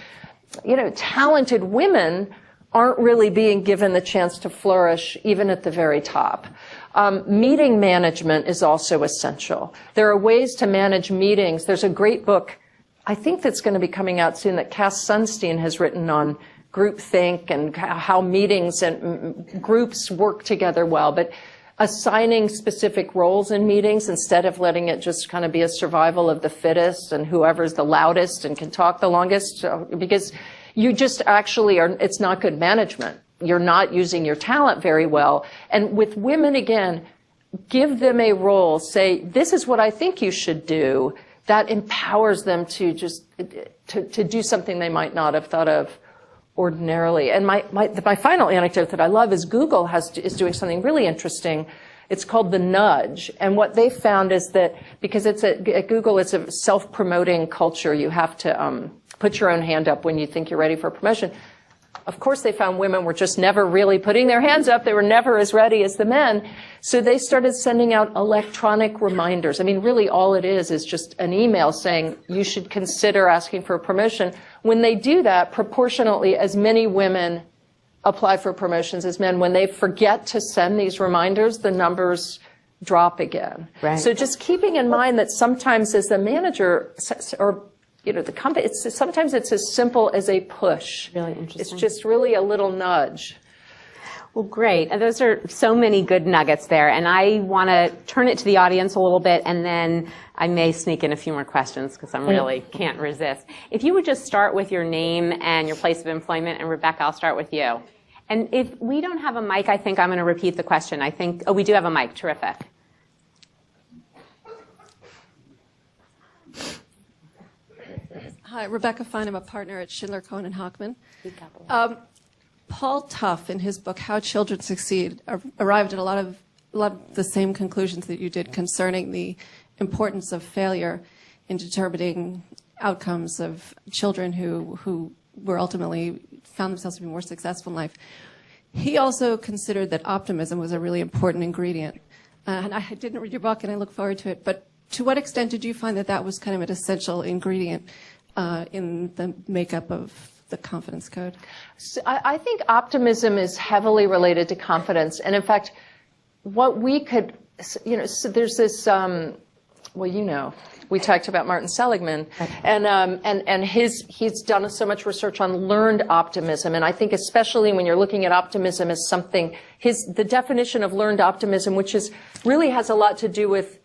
talented women aren't really being given the chance to flourish even at the very top. Meeting management is also essential. There are ways to manage meetings. There's a great book, I think that's going to be coming out soon, that Cass Sunstein has written on groupthink and how meetings and groups work together well. But assigning specific roles in meetings instead of letting it just kind of be a survival of the fittest and whoever's the loudest and can talk the longest, because you just actually it's not good management. You're not using your talent very well. And with women, again, give them a role. Say, this is what I think you should do. That empowers them to to do something they might not have thought of ordinarily. And my final anecdote that I love is Google is doing something really interesting. It's called the nudge. And what they found is that because at Google, it's a self-promoting culture. You have to put your own hand up when you think you're ready for a promotion. Of course, they found women were just never really putting their hands up. They were never as ready as the men. So they started sending out electronic reminders. Really all it is just an email saying you should consider asking for a promotion. When they do that, proportionately as many women apply for promotions as men. When they forget to send these reminders, the numbers drop again. Right. So just keeping in mind that sometimes as the manager or the company, sometimes it's as simple as a push. Really interesting. It's just really a little nudge. Well, great. And those are so many good nuggets there. And I want to turn it to the audience a little bit, and then I may sneak in a few more questions because I really can't resist. If you would just start with your name and your place of employment, and Rebecca, I'll start with you. And if we don't have a mic, I think I'm going to repeat the question. Oh, we do have a mic. Terrific. Hi, Rebecca Fine. I'm a partner at Schindler, Cohen and Hockman. Paul Tough, in his book How Children Succeed, arrived at a lot of the same conclusions that you did concerning the importance of failure in determining outcomes of children who were ultimately found themselves to be more successful in life. He also considered that optimism was a really important ingredient. And I didn't read your book, and I look forward to it. But to what extent did you find that that was kind of an essential ingredient in the makeup of the confidence code? So I think optimism is heavily related to confidence. And in fact, what we could, so there's this, we talked about Martin Seligman, and he's done so much research on learned optimism. And I think especially when you're looking at optimism as something, the definition of learned optimism, which really has a lot to do with,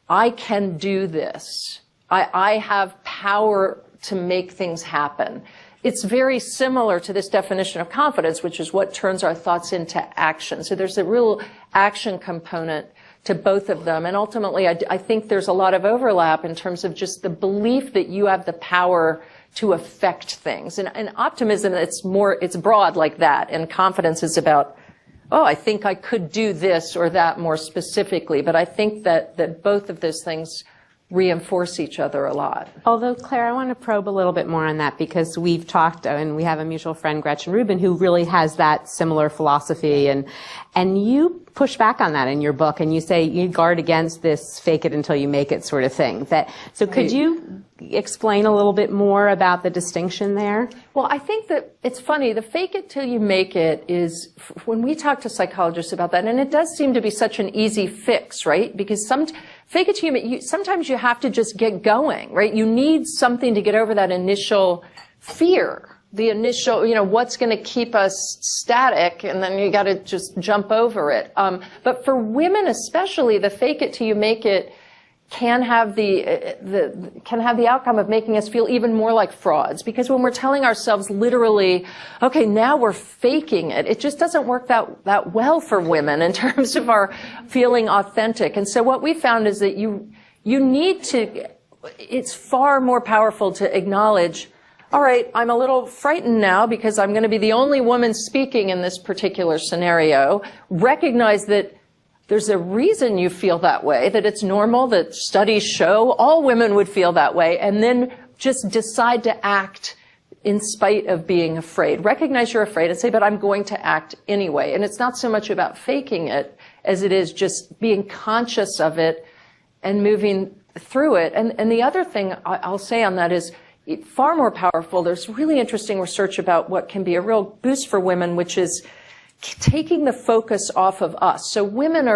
I can do this. I have power to make things happen. It's very similar to this definition of confidence, which is what turns our thoughts into action. So there's a real action component to both of them. And ultimately, I think there's a lot of overlap in terms of just the belief that you have the power to affect things. And optimism, it's broad like that. And confidence is about, I think I could do this or that more specifically. But I think that both of those things reinforce each other a lot. Although, Claire, I want to probe a little bit more on that because we've talked, and we have a mutual friend, Gretchen Rubin, who really has that similar philosophy, and you push back on that in your book, and you say you guard against this fake it until you make it sort of thing. So could you explain a little bit more about the distinction there? Well, I think that it's funny, the fake it till you make it is, when we talk to psychologists about that, and it does seem to be such an easy fix, right? Because fake it till you make, sometimes you have to just get going, right? You need something to get over that initial fear, the initial, what's going to keep us static, and then you got to just jump over it. But for women especially, the fake it till you make it can have the outcome of making us feel even more like frauds, because when we're telling ourselves literally, okay, now we're faking it, it just doesn't work that well for women in terms of our feeling authentic. And so what we found is that you need to, it's far more powerful to acknowledge, all right, I'm a little frightened now because I'm going to be the only woman speaking in this particular scenario. Recognize that there's a reason you feel that way, that it's normal, that studies show all women would feel that way, and then just decide to act in spite of being afraid. Recognize you're afraid and say, but I'm going to act anyway. And it's not so much about faking it as it is just being conscious of it and moving through it. And the other thing I'll say on that is far more powerful. There's really interesting research about what can be a real boost for women, which is taking the focus off of us. So women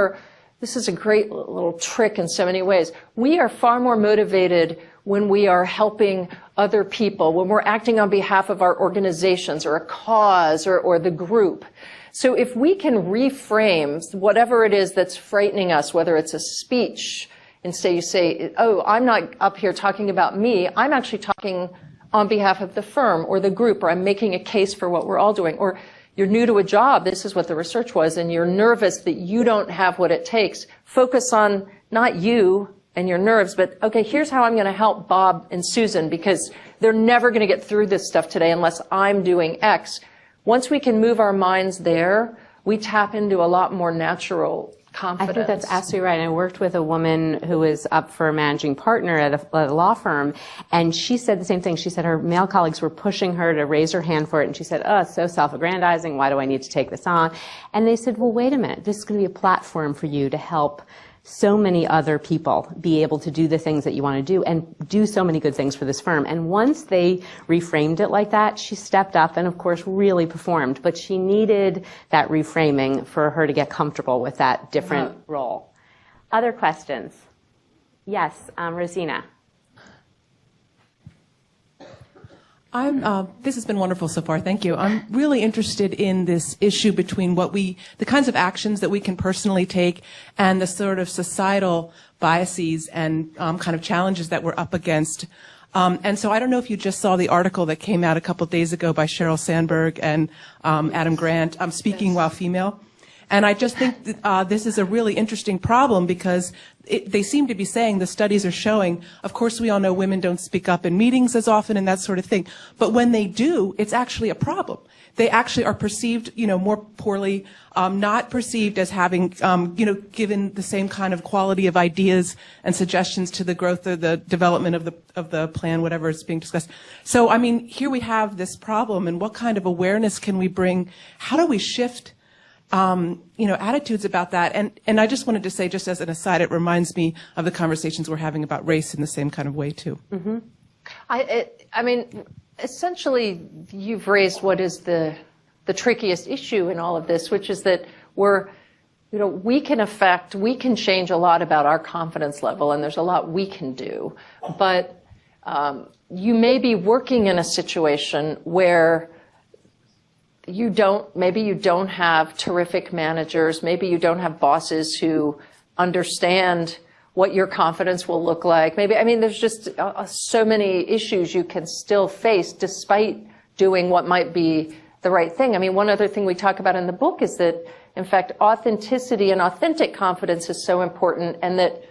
this is a great little trick in so many ways. We are far more motivated when we are helping other people, when we're acting on behalf of our organizations or a cause or the group. So if we can reframe whatever it is that's frightening us, whether it's a speech, instead you say, I'm not up here talking about me, I'm actually talking on behalf of the firm or the group, or I'm making a case for what we're all doing. Or you're new to a job, this is what the research was, and you're nervous that you don't have what it takes. Focus on not you and your nerves, but okay, here's how I'm going to help Bob and Susan, because they're never going to get through this stuff today unless I'm doing X. Once we can move our minds there, we tap into a lot more natural confidence. I think that's absolutely right. I worked with a woman who was up for managing partner at a law firm, and she said the same thing. She said her male colleagues were pushing her to raise her hand for it, and she said, it's so self-aggrandizing. Why do I need to take this on? And they said, well, wait a minute. This is going to be a platform for you to help so many other people be able to do the things that you want to do and do so many good things for this firm. And once they reframed it like that, she stepped up and, of course, really performed. But she needed that reframing for her to get comfortable with that different role. Other questions? Yes, Rosina. This has been wonderful so far. Thank you. I'm really interested in this issue between the kinds of actions that we can personally take and the sort of societal biases and kind of challenges that we're up against. And so I don't know if you just saw the article that came out a couple of days ago by Sheryl Sandberg and Adam Grant, Speaking While Female. And I just think that, this is a really interesting problem because they seem to be saying, the studies are showing, of course we all know women don't speak up in meetings as often and that sort of thing. But when they do, it's actually a problem. They actually are perceived, more poorly, not perceived as having, given the same kind of quality of ideas and suggestions to the growth or the development of the plan, whatever is being discussed. So, I mean, here we have this problem, and what kind of awareness can we bring? How do we shift attitudes about that? And I just wanted to say, just as an aside, it reminds me of the conversations we're having about race in the same kind of way, too. Mm-hmm. I mean, essentially, you've raised what is the trickiest issue in all of this, which is that we can change a lot about our confidence level, and there's a lot we can do. But you may be working in a situation where maybe you don't have terrific managers, maybe you don't have bosses who understand what your confidence will look like. There's just so many issues you can still face despite doing what might be the right thing. One other thing we talk about in the book is that, in fact, authenticity and authentic confidence is so important, and that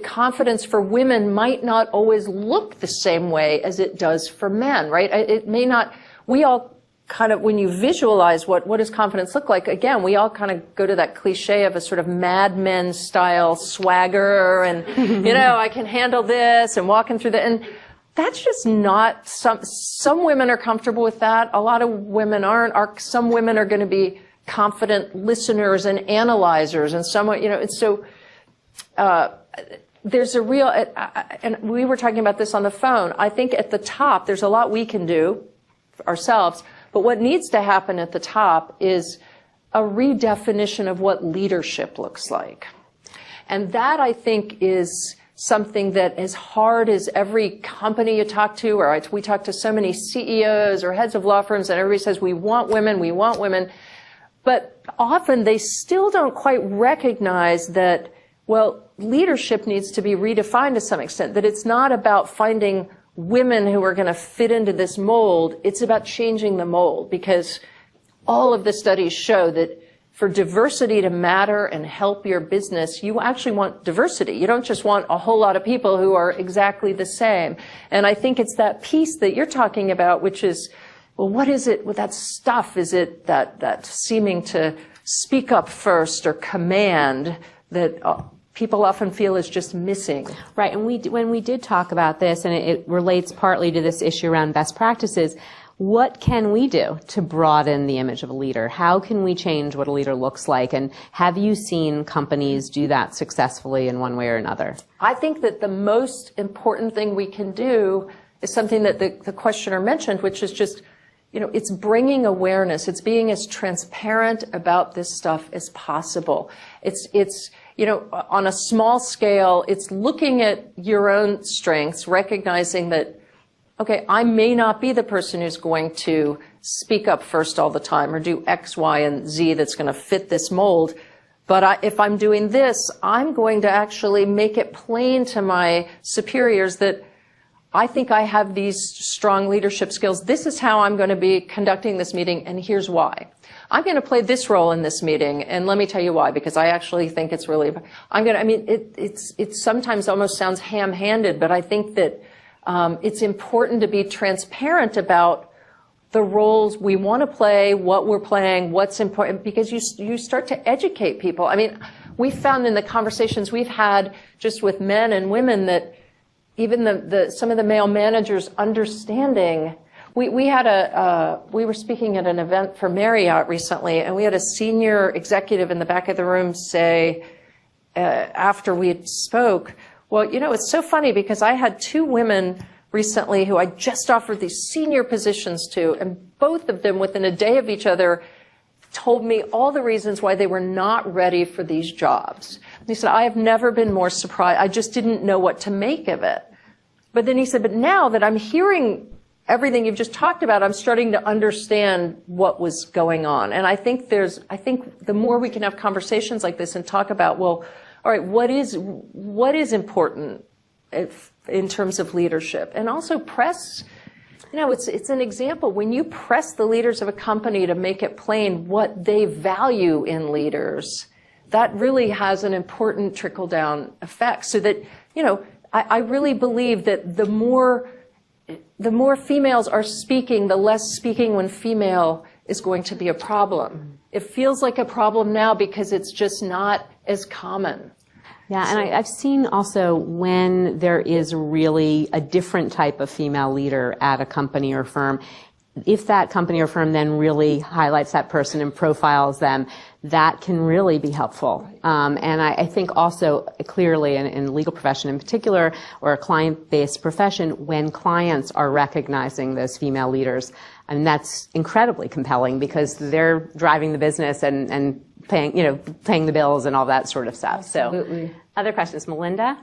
confidence for women might not always look the same way as it does for men, right? It may not, we all kind of, when you visualize what does confidence look like, again, we all kind of go to that cliche of a sort of Mad Men style swagger and, I can handle this and walking through and that's just not, some women are comfortable with that. A lot of women aren't. Some women are going to be confident listeners and analyzers, and somewhat, it's so, there's a real, and we were talking about this on the phone. I think at the top, there's a lot we can do ourselves. But what needs to happen at the top is a redefinition of what leadership looks like. And that, I think, is something that, as hard as every company you talk to, or we talk to so many CEOs or heads of law firms, and everybody says, we want women. But often they still don't quite recognize that, leadership needs to be redefined to some extent, that it's not about finding women who are going to fit into this mold. It's about changing the mold, because all of the studies show that for diversity to matter and help your business, you actually want diversity. You don't just want a whole lot of people who are exactly the same. And I think it's that piece that you're talking about, which is, what is it with that stuff? Is it that seeming to speak up first or command that people often feel is just missing? Right, and when we did talk about this, and it relates partly to this issue around best practices, what can we do to broaden the image of a leader? How can we change what a leader looks like? And have you seen companies do that successfully in one way or another? I think that the most important thing we can do is something that the questioner mentioned, which is just, it's bringing awareness. It's being as transparent about this stuff as possible. It's on a small scale, it's looking at your own strengths, recognizing that, okay, I may not be the person who's going to speak up first all the time or do X, Y, and Z that's going to fit this mold. But if I'm doing this, I'm going to actually make it plain to my superiors that I think I have these strong leadership skills. This is how I'm going to be conducting this meeting, and here's why. I'm going to play this role in this meeting, and let me tell you why, because I actually think it's really, it sometimes almost sounds ham-handed, but I think that it's important to be transparent about the roles we want to play, what we're playing, what's important, because you start to educate people. We found in the conversations we've had just with men and women that even some of the male managers understanding. We were speaking at an event for Marriott recently, and we had a senior executive in the back of the room say, after we had spoke, it's so funny because I had two women recently who I just offered these senior positions to, and both of them within a day of each other told me all the reasons why they were not ready for these jobs. And he said, I have never been more surprised. I just didn't know what to make of it. But then he said, but now that I'm hearing everything you've just talked about, I'm starting to understand what was going on. And I think the more we can have conversations like this and talk about, well, all right, what is important in terms of leadership? And also press, it's an example. When you press the leaders of a company to make it plain what they value in leaders, that really has an important trickle-down effect. So that, I really believe that the more females are speaking, the less speaking when female is going to be a problem. It feels like a problem now because it's just not as common. Yeah, and I've seen also when there is really a different type of female leader at a company or firm, if that company or firm then really highlights that person and profiles them, that can really be helpful. And I think also clearly in the legal profession in particular, or a client-based profession, when clients are recognizing those female leaders, and that's incredibly compelling because they're driving the business and paying the bills and all that sort of stuff. Absolutely. So, other questions, Melinda?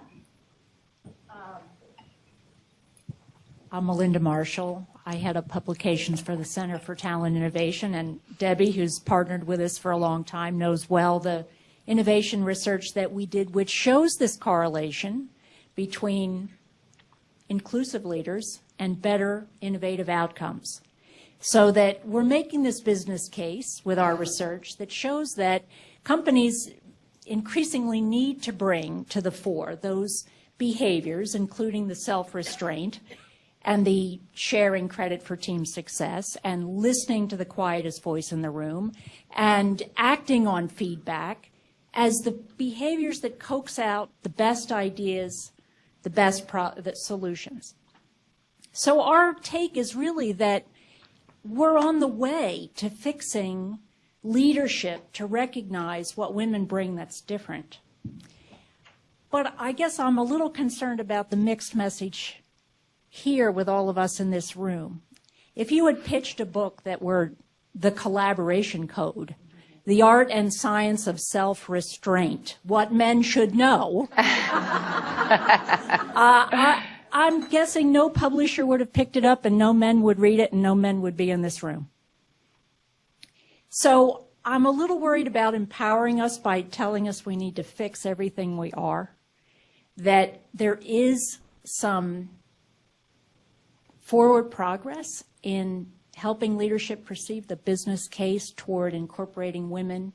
I'm Melinda Marshall. I head up publications for the Center for Talent Innovation, and Debbie, who's partnered with us for a long time, knows well the innovation research that we did, which shows this correlation between inclusive leaders and better innovative outcomes. So that we're making this business case with our research that shows that companies increasingly need to bring to the fore those behaviors, including the self-restraint and the sharing credit for team success and listening to the quietest voice in the room and acting on feedback as the behaviors that coax out the best ideas, the best solutions. So our take is really that we're on the way to fixing leadership to recognize what women bring that's different. But I guess I'm a little concerned about the mixed message here with all of us in this room. If you had pitched a book that were the collaboration code, the art and science of self-restraint, what men should know, I'm guessing no publisher would have picked it up and no men would read it and no men would be in this room. So I'm a little worried about empowering us by telling us we need to fix everything we are, that there is some forward progress in helping leadership perceive the business case toward incorporating women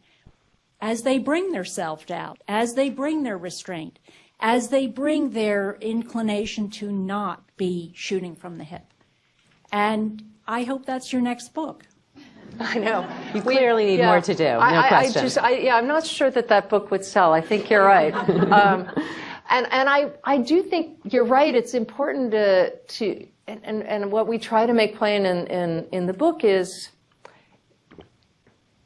as they bring their self-doubt, as they bring their restraint, as they bring their inclination to not be shooting from the hip. And I hope that's your next book. I know. You clearly need more to do, no question. I'm not sure that book would sell. I think you're right. And I do think you're right. It's important and what we try to make plain in the book is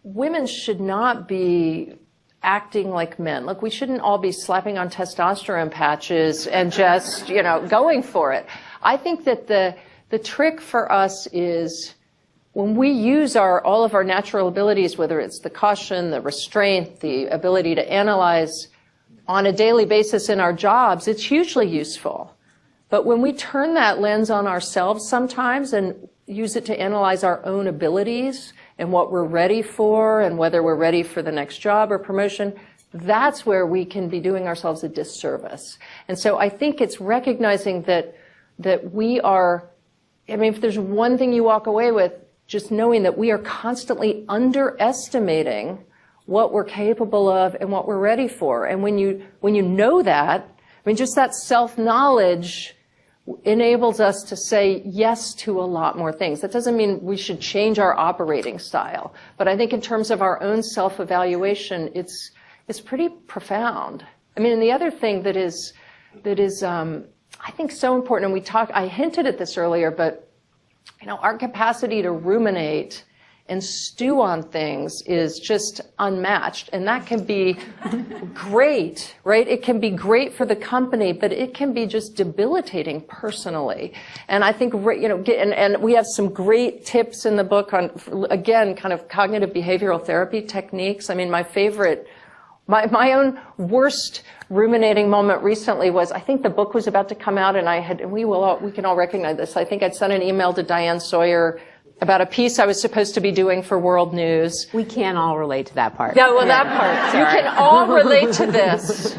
women should not be acting like men. Look, we shouldn't all be slapping on testosterone patches and just, going for it. I think that the trick for us is when we use all of our natural abilities, whether it's the caution, the restraint, the ability to analyze on a daily basis in our jobs, it's hugely useful. But when we turn that lens on ourselves sometimes and use it to analyze our own abilities and what we're ready for and whether we're ready for the next job or promotion, that's where we can be doing ourselves a disservice. And so I think it's recognizing that we are, if there's one thing you walk away with, just knowing that we are constantly underestimating what we're capable of and what we're ready for. And when you know that, just that self-knowledge enables us to say yes to a lot more things. That doesn't mean we should change our operating style, but I think in terms of our own self-evaluation, it's pretty profound. And the other thing that is I think so important, and I hinted at this earlier, but our capacity to ruminate and stew on things is just unmatched. And that can be great, right? It can be great for the company, but it can be just debilitating personally. And I think, and we have some great tips in the book on, again, kind of cognitive behavioral therapy techniques. My favorite My own worst ruminating moment recently was, I think the book was about to come out, and we can all recognize this. I think I'd sent an email to Diane Sawyer about a piece I was supposed to be doing for World News. We can't all relate to that part. Yeah, well, that part. Sorry. You can all relate to this.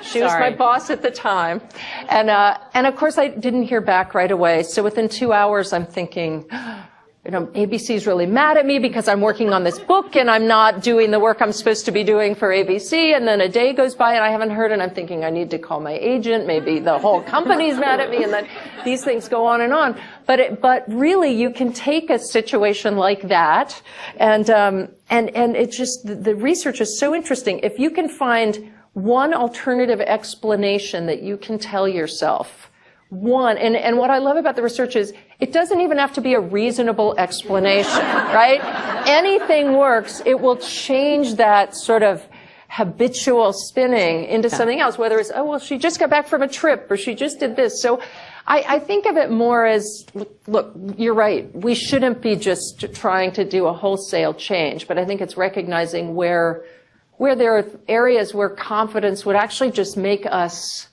She was Sorry. my boss at the time. And of course I didn't hear back right away. So within 2 hours, I'm thinking, ABC's really mad at me because I'm working on this book and I'm not doing the work I'm supposed to be doing for ABC. And then a day goes by and I haven't heard, and I'm thinking I need to call my agent. Maybe the whole company's mad at me, and then these things go on and on. But really, you can take a situation like that, and it's just, the research is so interesting. If you can find one alternative explanation that you can tell yourself, and what I love about the research is it doesn't even have to be a reasonable explanation, right? Anything works. It will change that sort of habitual spinning into something else, whether it's, oh, well, she just got back from a trip, or she just did this. So I think of it more as, look, you're right. We shouldn't be just trying to do a wholesale change, but I think it's recognizing where there are areas where confidence would actually just make us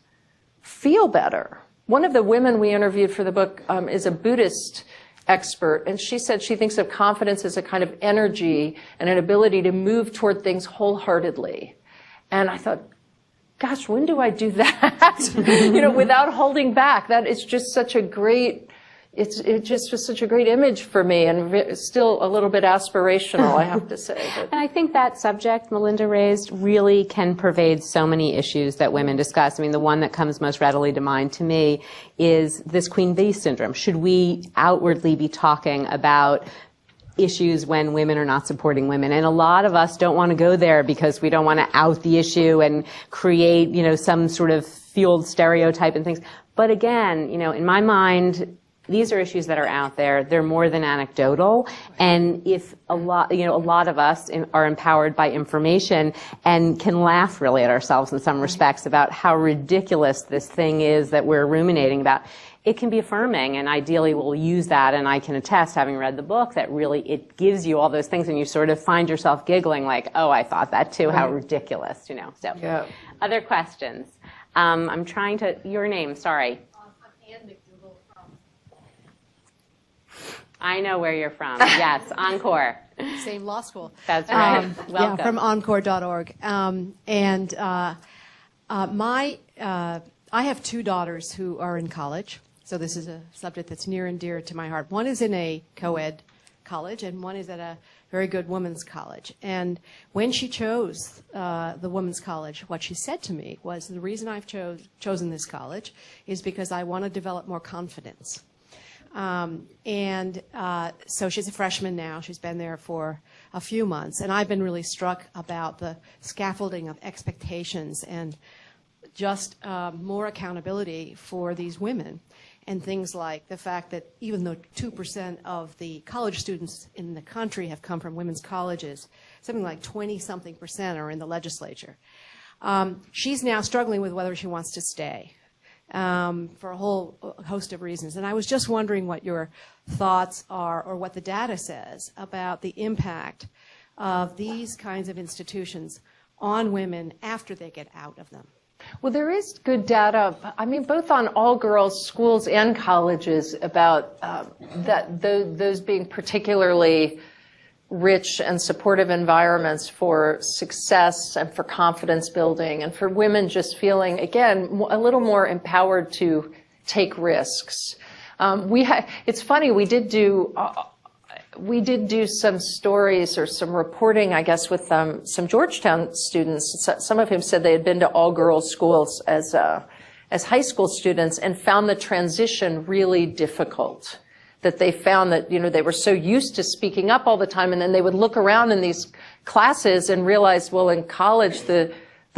feel better. One of the women we interviewed for the book is a Buddhist expert, and she said she thinks of confidence as a kind of energy and an ability to move toward things wholeheartedly. And I thought, gosh, when do I do that? Without holding back. That is just such a great, it just was such a great image for me, and still a little bit aspirational, I have to say. But. And I think that subject Melinda raised really can pervade so many issues that women discuss. I mean, the one that comes most readily to mind to me is this Queen Bee syndrome. Should we outwardly be talking about issues when women are not supporting women? And a lot of us don't want to go there because we don't want to out the issue and create, some sort of fueled stereotype and things. But again, in my mind, these are issues that are out there. They're more than anecdotal. And if a lot of us are empowered by information and can laugh really at ourselves in some respects about how ridiculous this thing is that we're ruminating about, it can be affirming, and ideally we'll use that. And I can attest, having read the book, that really it gives you all those things, and you sort of find yourself giggling like, oh, I thought that too, how ridiculous, So, Yeah. Other questions? I'm trying to, your name, sorry. I know where you're from. Yes, Encore. Same law school. That's right. Yeah, Welcome. from encore.org. I have two daughters who are in college, so this is a subject that's near and dear to my heart. One is in a co-ed college, and one is at a very good women's college. And when she chose the women's college, what she said to me was, the reason I've chosen this college is because I want to develop more confidence. So she's a freshman now. She's been there for a few months. And I've been really struck about the scaffolding of expectations and just more accountability for these women. And things like the fact that even though 2% of the college students in the country have come from women's colleges, something like 20-something% are in the legislature. She's now struggling with whether she wants to stay. For a whole host of reasons. And I was just wondering what your thoughts are, or what the data says about the impact of these kinds of institutions on women after they get out of them. Well, there is good data, both on all-girls schools and colleges about those being particularly rich and supportive environments for success and for confidence building, and for women just feeling, again, a little more empowered to take risks. It's funny, we did do some stories or some reporting, I guess, with some Georgetown students, some of whom said they had been to all-girls schools as high school students and found the transition really difficult. That they found that, they were so used to speaking up all the time, and then they would look around in these classes and realize, well, in college, the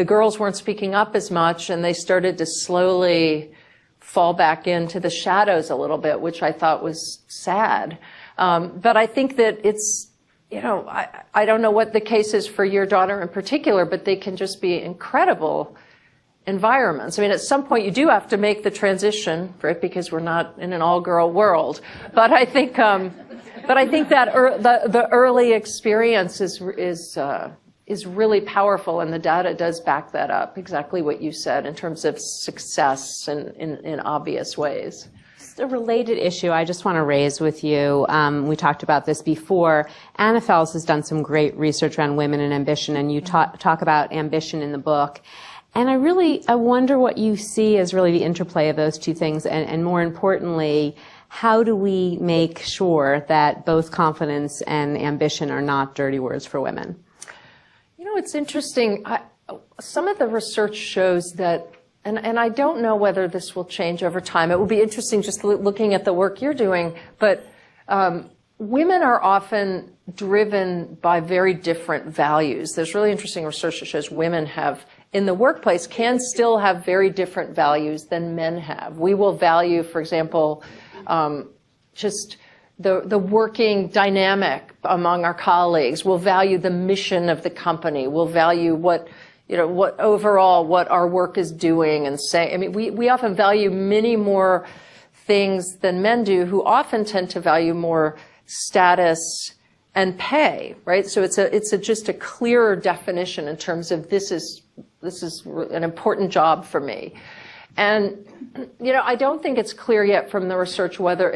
girls weren't speaking up as much, and they started to slowly fall back into the shadows a little bit, which I thought was sad. But I think that it's, I don't know what the case is for your daughter in particular, but they can just be incredible environments. At some point you do have to make the transition, right? Because we're not in an all-girl world. But I think that the early experience is is really powerful, and the data does back that up, exactly what you said, in terms of success in obvious ways. Just a related issue I just want to raise with you. We talked about this before. Anna Fels has done some great research around women and ambition, and you talk about ambition in the book. And I wonder what you see as really the interplay of those two things, and more importantly, how do we make sure that both confidence and ambition are not dirty words for women? You know, it's interesting. Some of the research shows that, and I don't know whether this will change over time. It will be interesting just looking at the work you're doing, but women are often driven by very different values. There's really interesting research that shows women have, in the workplace, can still have very different values than men have. We will value, for example, just the working dynamic among our colleagues. We'll value the mission of the company. We'll value what overall what our work is doing and say. I mean, we often value many more things than men do, who often tend to value more status and pay, right? So it's just a clearer definition in terms of this is an important job for me. And, I don't think it's clear yet from the research whether,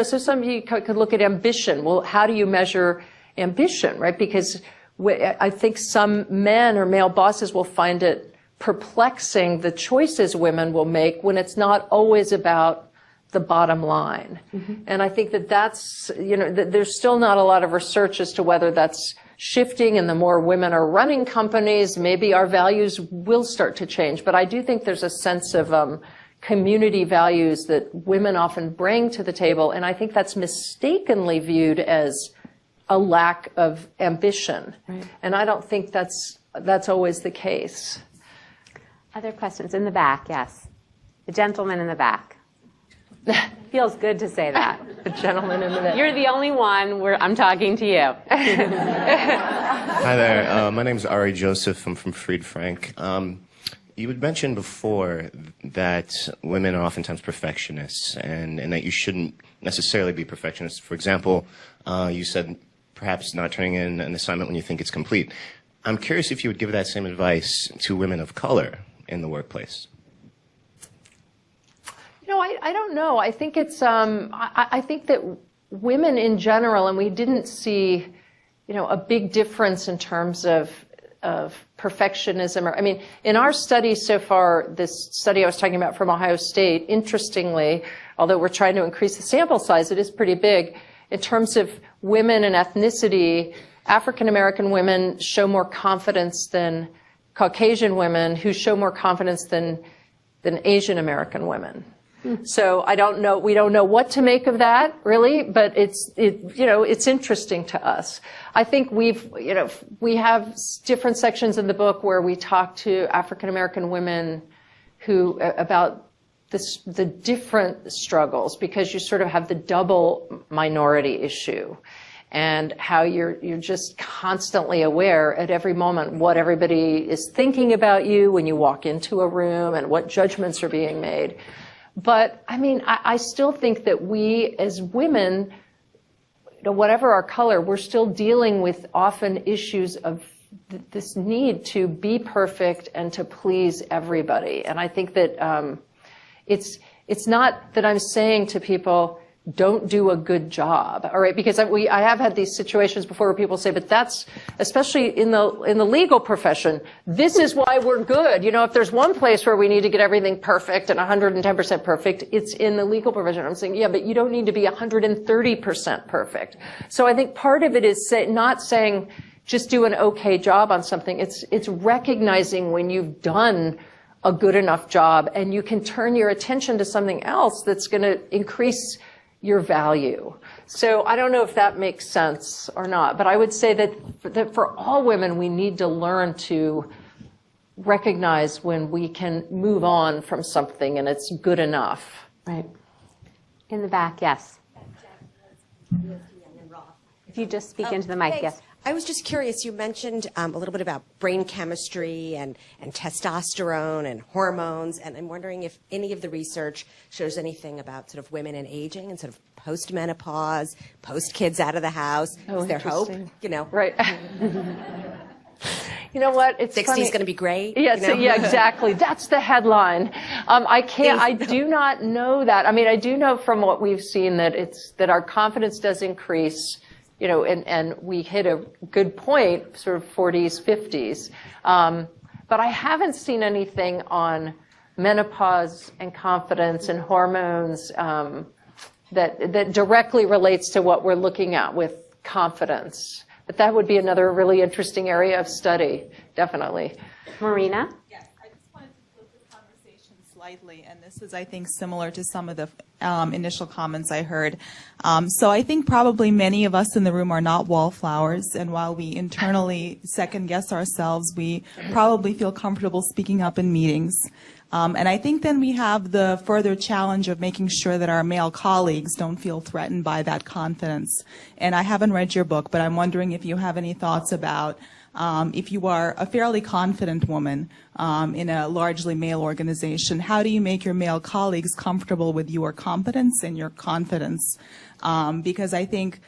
so some of you could look at ambition. Well, how do you measure ambition, right? Because I think some men or male bosses will find it perplexing, the choices women will make, when it's not always about the bottom line. Mm-hmm. And I think that's, there's still not a lot of research as to whether that's shifting, and the more women are running companies, maybe our values will start to change. But I do think there's a sense of community values that women often bring to the table, and I think that's mistakenly viewed as a lack of ambition. Right. And I don't think that's always the case. Other questions in the back? Yes. The gentleman in the back. Feels good to say that. The gentleman in the back. You're the only one where I'm talking to you. Hi there. My name is Ari Joseph. I'm from Fried Frank. You had mentioned before that women are oftentimes perfectionists, and that you shouldn't necessarily be perfectionists. For example, you said perhaps not turning in an assignment when you think it's complete. I'm curious if you would give that same advice to women of color in the workplace. I don't know. I think it's, I think that women in general, and we didn't see, a big difference in terms of perfectionism. In our study so far, this study I was talking about from Ohio State, interestingly, although we're trying to increase the sample size, it is pretty big. In terms of women and ethnicity, African American women show more confidence than Caucasian women, who show more confidence than Asian American women. So I don't know, we don't know what to make of that, really, but it's interesting to us. I think we have different sections in the book where we talk to African American women about the different struggles, because you sort of have the double minority issue, and how you're just constantly aware at every moment what everybody is thinking about you when you walk into a room, and what judgments are being made. But, I still think that we, as women, whatever our color, we're still dealing with often issues of this need to be perfect and to please everybody. And I think that it's not that I'm saying to people, don't do a good job, all right? Because I have had these situations before where people say, but that's, especially in the legal profession, this is why we're good. If there's one place where we need to get everything perfect and 110% perfect, it's in the legal profession. I'm saying, yeah, but you don't need to be 130% perfect. So I think part of it is not saying just do an okay job on something. It's recognizing when you've done a good enough job, and you can turn your attention to something else that's going to increase your value. So I don't know if that makes sense or not, but I would say that for all women, we need to learn to recognize when we can move on from something and it's good enough. Right. In the back, yes. If you just speak into the mic, yes. I was just curious, you mentioned a little bit about brain chemistry and testosterone and hormones, and I'm wondering if any of the research shows anything about sort of women and aging and sort of post-menopause, post-kids out of the house. Is there hope? Right. You know what? It's 60's funny. going to be great. Yeah, you know? yeah, exactly. That's the headline. I do not know that. I mean, I do know from what we've seen that our confidence does increase, you know, and we hit a good point, sort of 40s, 50s. But I haven't seen anything on menopause and confidence and hormones that directly relates to what we're looking at with confidence. But that would be another really interesting area of study, definitely. Marina? Yes, I just wanted to flip this conversation slightly, and this is, I think, similar to some of the initial comments I heard. So I think probably many of us in the room are not wallflowers, and while we internally second-guess ourselves, we probably feel comfortable speaking up in meetings. And I think then we have the further challenge of making sure that our male colleagues don't feel threatened by that confidence. And I haven't read your book, but I'm wondering if you have any thoughts about if you are a fairly confident woman in a largely male organization, how do you make your male colleagues comfortable with your competence and your confidence? Because I think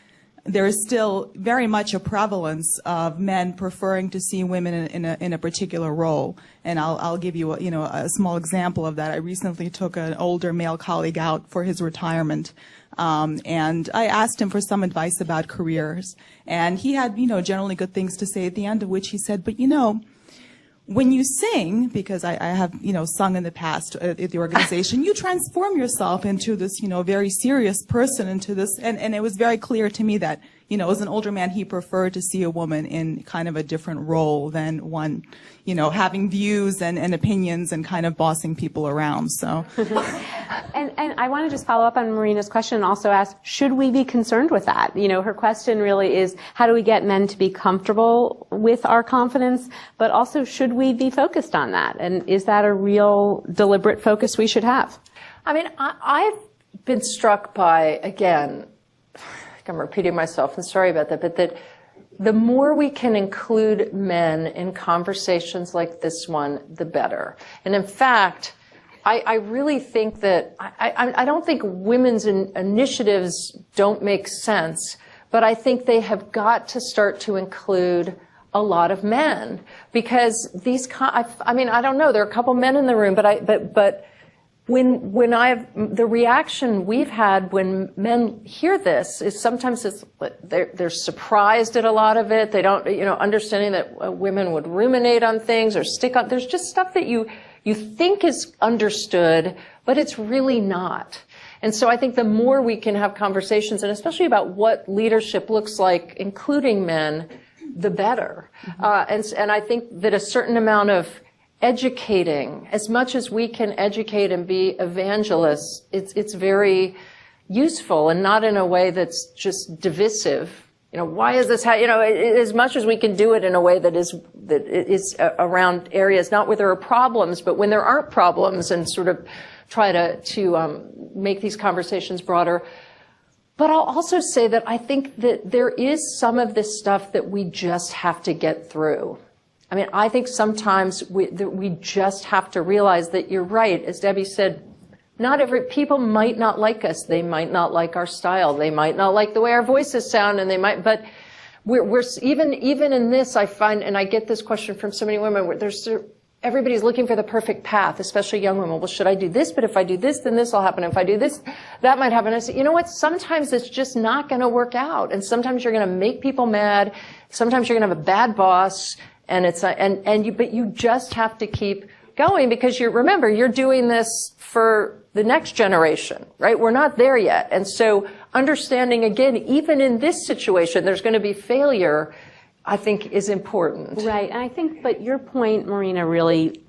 there is still very much a prevalence of men preferring to see women in a particular role. And I'll give you a small example of that. I recently took an older male colleague out for his retirement. And I asked him for some advice about careers. And he had, generally good things to say, at the end of which he said, but when you sing, because I have, sung in the past at the organization, you transform yourself into this, very serious person, into this, and it was very clear to me that, as an older man, he preferred to see a woman in kind of a different role than one, having views and opinions and kind of bossing people around, so. And I want to just follow up on Marina's question and also ask, should we be concerned with that? Her question really is, how do we get men to be comfortable with our confidence? But also, should we be focused on that? And is that a real deliberate focus we should have? I mean, I've been struck by, again, I'm repeating myself, and sorry about that, but that the more we can include men in conversations like this one, the better. And in fact, I really think that, I don't think women's initiatives don't make sense, but I think they have got to start to include a lot of men, because these, I don't know, there are a couple men in the room, but when the reaction we've had when men hear this is sometimes they're surprised at a lot of it. They don't, understanding that women would ruminate on things or stick on, there's just stuff that you think is understood, but it's really not. And so I think the more we can have conversations, and especially about what leadership looks like, including men, the better. And I think that a certain amount of educating, as much as we can educate and be evangelists, it's very useful, and not in a way that's just divisive. Why is this as much as we can do it in a way that is around areas not where there are problems, but when there aren't problems, and sort of try to make these conversations broader. But I'll also say that I think that there is some of this stuff that we just have to get through. I mean, I think sometimes we just have to realize that you're right. As Debbie said, people might not like us. They might not like our style. They might not like the way our voices sound, and but we're even in this, I find, and I get this question from so many women, where everybody's looking for the perfect path, especially young women. Well, should I do this? But if I do this, then this will happen. If I do this, that might happen. I say, you know what? Sometimes it's just not going to work out. And sometimes you're going to make people mad. Sometimes you're going to have a bad boss. But you just have to keep going, because remember, you're doing this for the next generation, right? We're not there yet. And so understanding, again, even in this situation, there's going to be failure, I think, is important. Right. And I think, but your point, Marina, really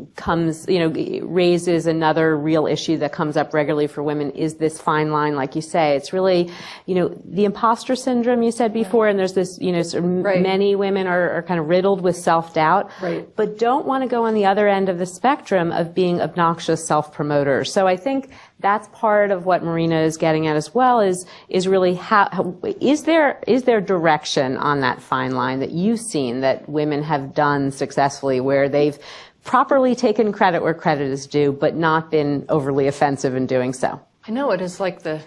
raises another real issue that comes up regularly for women, is this fine line, like you say. It's really, the imposter syndrome you said before, and there's this, Right. many women are kind of riddled with self-doubt, Right. but don't want to go on the other end of the spectrum of being obnoxious self-promoters. So I think that's part of what Marina is getting at as well, is really how is there direction on that fine line that you've seen that women have done successfully, where they've properly taken credit where credit is due, but not been overly offensive in doing so? I know it is like the,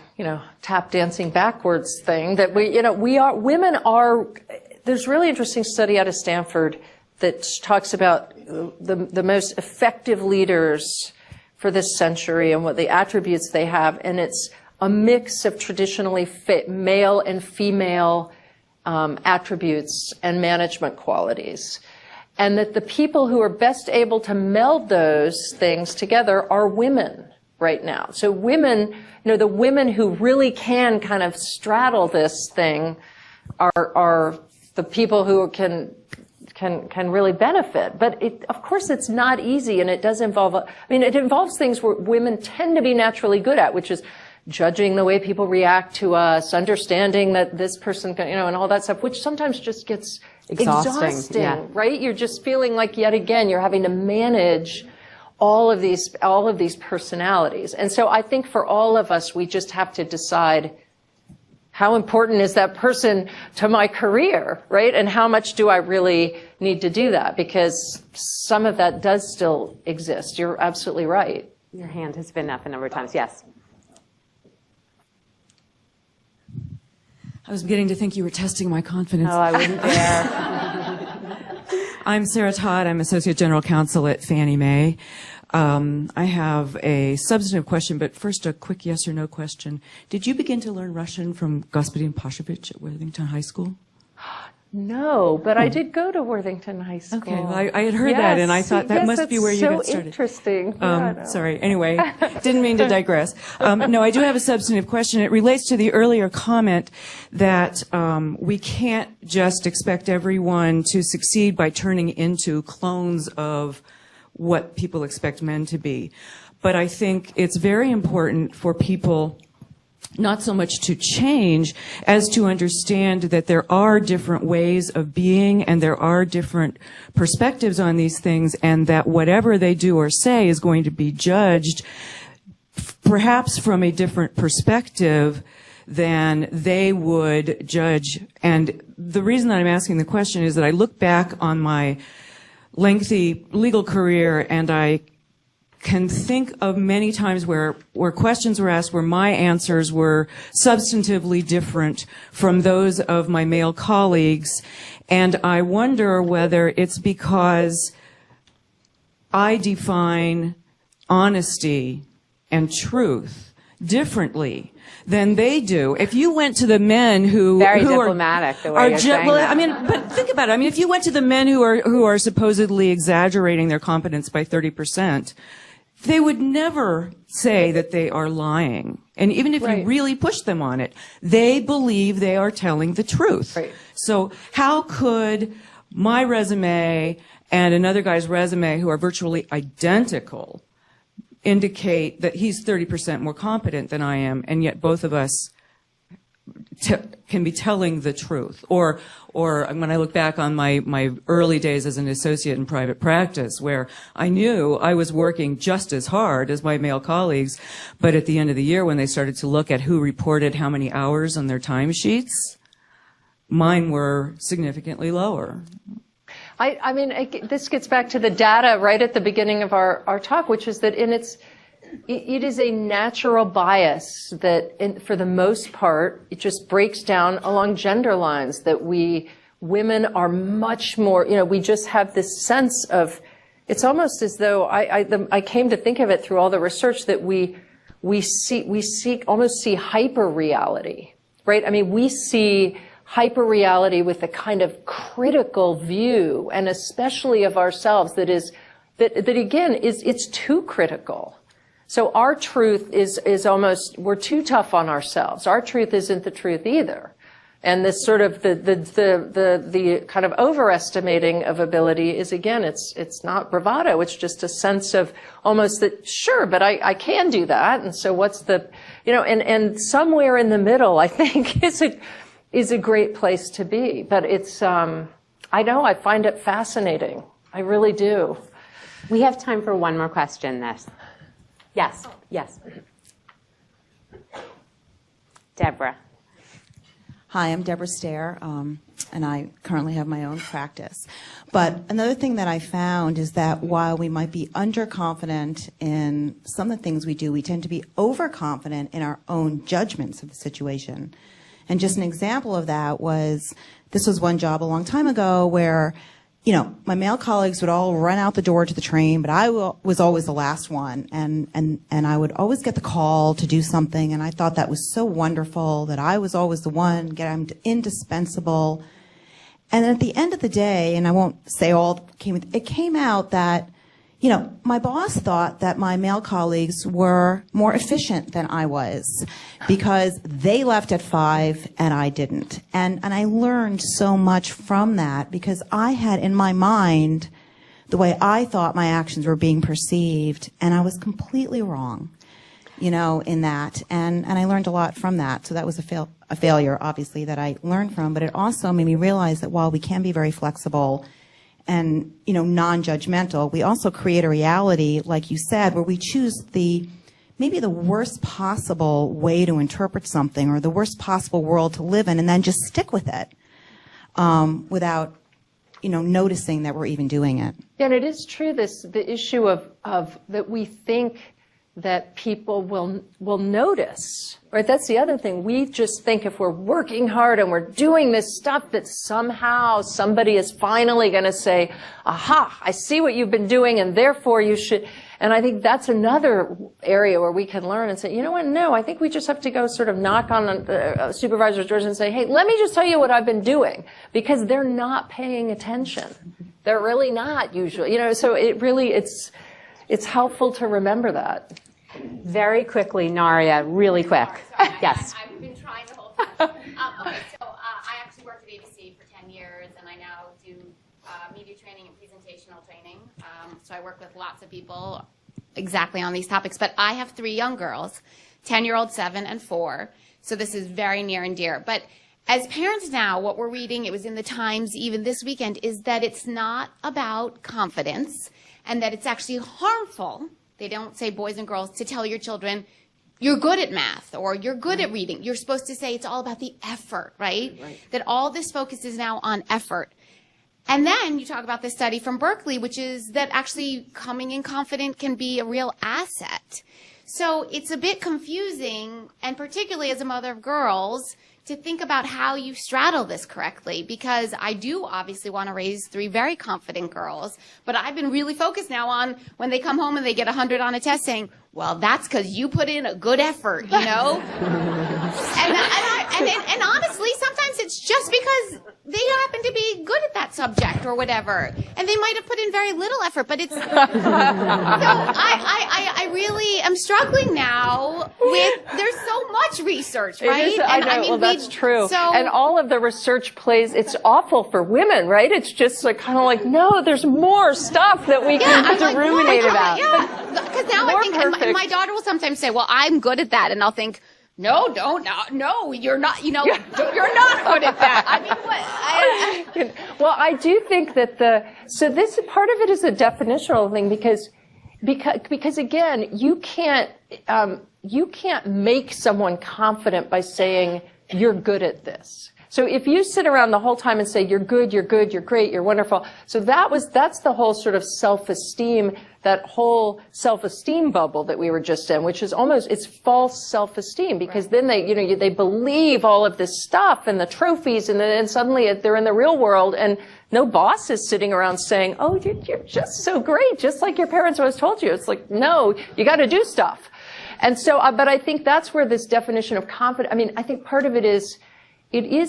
tap dancing backwards thing that women are, there's a really interesting study out of Stanford that talks about the most effective leaders for this century and what the attributes they have, and it's a mix of traditionally male and female attributes and management qualities. And that the people who are best able to meld those things together are women right now. So women, the women who really can kind of straddle this thing are the people who can really benefit. But of course it's not easy, and it does involve, it involves things where women tend to be naturally good at, which is judging the way people react to us, understanding that this person can, and all that stuff, which sometimes just gets exhausting, yeah. right? You're just feeling like yet again you're having to manage all of these personalities. And so I think for all of us, we just have to decide, how important is that person to my career, right? And how much do I really need to do that? Because some of that does still exist. You're absolutely right. Your hand has been up a number of times. Yes. I was beginning to think you were testing my confidence. Oh, I wouldn't dare. I'm Sarah Todd. I'm Associate General Counsel at Fannie Mae. I have a substantive question, but first a quick yes or no question. Did you begin to learn Russian from Господин Pashevich at Worthington High School? No, but I did go to Worthington High School. Okay, well, I had heard that, and I thought that must be where you got started. Interesting. Sorry. Anyway, didn't mean to digress. No, I do have a substantive question. It relates to the earlier comment that we can't just expect everyone to succeed by turning into clones of what people expect men to be. But I think it's very important for people not so much to change as to understand that there are different ways of being and there are different perspectives on these things, and that whatever they do or say is going to be judged perhaps from a different perspective than they would judge. And the reason that I'm asking the question is that I look back on my lengthy legal career and I can think of many times where questions were asked where my answers were substantively different from those of my male colleagues. And I wonder whether it's because I define honesty and truth differently than they do. If you went to the men who very diplomatic the way you're saying that. But think about it. If you went to the men who are supposedly exaggerating their competence by 30%, they would never say that they are lying. And even if you really push them on it, they believe they are telling the truth. Right. So how could my resume and another guy's resume, who are virtually identical, indicate that he's 30% more competent than I am, and yet both of us can be telling the truth? Or when I look back on my early days as an associate in private practice, where I knew I was working just as hard as my male colleagues, but at the end of the year when they started to look at who reported how many hours on their timesheets, mine were significantly lower. This gets back to the data right at the beginning of our talk, which is that it is a natural bias that, for the most part, it just breaks down along gender lines, that women are much more, we just have this sense of, it's almost as though, I came to think of it through all the research, that we almost see hyper-reality, right? We see hyper-reality with a kind of critical view, and especially of ourselves, that again, it's too critical. So our truth is almost, we're too tough on ourselves. Our truth isn't the truth either. And this sort of the kind of overestimating of ability is, again, it's not bravado. It's just a sense of almost that, sure, but I can do that. And so what's and somewhere in the middle, I think, is a great place to be. But it's, I find it fascinating. I really do. We have time for one more question. Yes. Deborah. Hi, I'm Deborah Stair, and I currently have my own practice. But another thing that I found is that while we might be underconfident in some of the things we do, we tend to be overconfident in our own judgments of the situation. And just an example of that was, this was one job a long time ago where you know, my male colleagues would all run out the door to the train, but I was always the last one. And I would always get the call to do something. And I thought that was so wonderful that I was always the one, I'm indispensable. And at the end of the day, and I won't say all, it came out that, you know, my boss thought that my male colleagues were more efficient than I was because they left at 5 and I didn't. And I learned so much from that because I had in my mind the way I thought my actions were being perceived, and I was completely wrong, you know, in that. And I learned a lot from that. So that was a failure, obviously, that I learned from. But it also made me realize that while we can be very flexible and, you know, non-judgmental, we also create a reality, like you said, where we choose maybe the worst possible way to interpret something or the worst possible world to live in, and then just stick with it without, you know, noticing that we're even doing it. Yeah, and it is true, the issue of that we think that people will notice, right? That's the other thing. We just think if we're working hard and we're doing this stuff that somehow somebody is finally going to say, aha, I see what you've been doing and therefore you should. And I think that's another area where we can learn and say, you know what, no, I think we just have to go sort of knock on the supervisor's doors and say, hey, let me just tell you what I've been doing, because they're not paying attention. They're really not usually, you know, so it really, it's helpful to remember that. Very quickly, Naria, really quick. Sorry, Yes. I've been trying the whole time. Okay, so I actually worked at ABC for 10 years, and I now do media training and presentational training. So I work with lots of people exactly on these topics. But I have 3 young girls, 10-year-old, 7, and 4. So this is very near and dear. But as parents now, what we're reading, it was in the Times even this weekend, is that it's not about confidence and that it's actually harmful. They don't say, boys and girls, to tell your children, you're good at math or you're good at reading. You're supposed to say it's all about the effort, right? That all this focus is now on effort. And then you talk about this study from Berkeley, which is that actually coming in confident can be a real asset. So it's a bit confusing, and particularly as a mother of girls, to think about how you straddle this correctly, because I do obviously want to raise 3 very confident girls, but I've been really focused now on when they come home and they get 100 on a test saying, well, that's because you put in a good effort, you know? and honestly, sometimes it's just because they happen to be good at that subject or whatever, and they might have put in very little effort, but it's, so I really am struggling now with, there's so much research, right? It is, I know, well, that's true. And all of the research it's awful for women, right? It's just like, kind of like, no, there's more stuff that we can ruminate about. Yeah, because now I think, and my daughter will sometimes say, well, I'm good at that, and I'll think, no, you're not, you know, you're not good at that. I mean, what? Well, I do think that so this part of it is a definitional thing, because again, you can't make someone confident by saying you're good at this. So if you sit around the whole time and say you're good, you're great, you're wonderful. So that's the whole sort of self-esteem, that whole self-esteem bubble that we were just in, which is it's false self-esteem, because then they believe all of this stuff and the trophies, and then suddenly they're in the real world and no boss is sitting around saying, oh, you're just so great, just like your parents always told you. It's like, no, you got to do stuff. And so, but I think that's where this definition of confidence, I mean, I think part of it is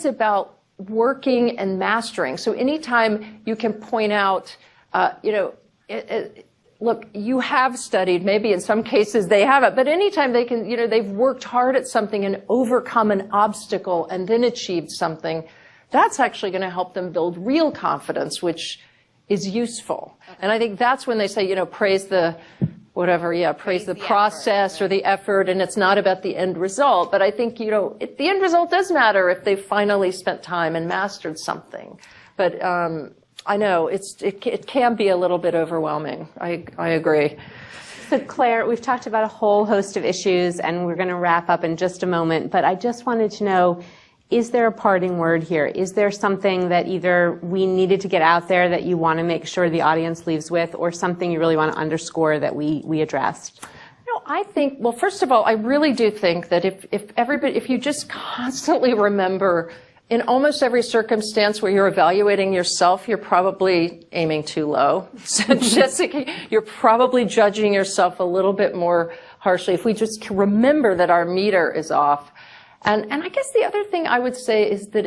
about working and mastering. So anytime you can point out, look, you have studied, maybe in some cases they haven't, but anytime they can, they've worked hard at something and overcome an obstacle and then achieved something, that's actually going to help them build real confidence, which is useful. And I think that's when they say, praise the process or the effort, and it's not about the end result. But I think, the end result does matter if they finally spent time and mastered something. But I know it can be a little bit overwhelming. I agree. So Claire, we've talked about a whole host of issues, and we're going to wrap up in just a moment. But I just wanted to know, is there a parting word here? Is there something that either we needed to get out there that you want to make sure the audience leaves with, or something you really want to underscore that we addressed? No, I think, well, first of all, I really do think that if you just constantly remember in almost every circumstance where you're evaluating yourself, you're probably aiming too low. So Jessica, you're probably judging yourself a little bit more harshly. If we just remember that our meter is off. And I guess the other thing I would say is that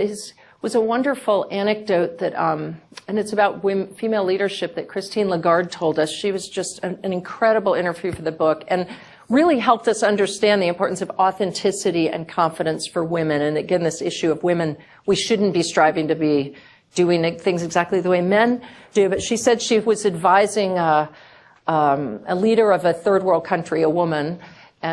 was a wonderful anecdote that, and it's about female leadership that Christine Lagarde told us. She was just an incredible interview for the book and really helped us understand the importance of authenticity and confidence for women. And again, this issue of women, we shouldn't be striving to be doing things exactly the way men do. But she said she was advising a leader of a third world country, a woman,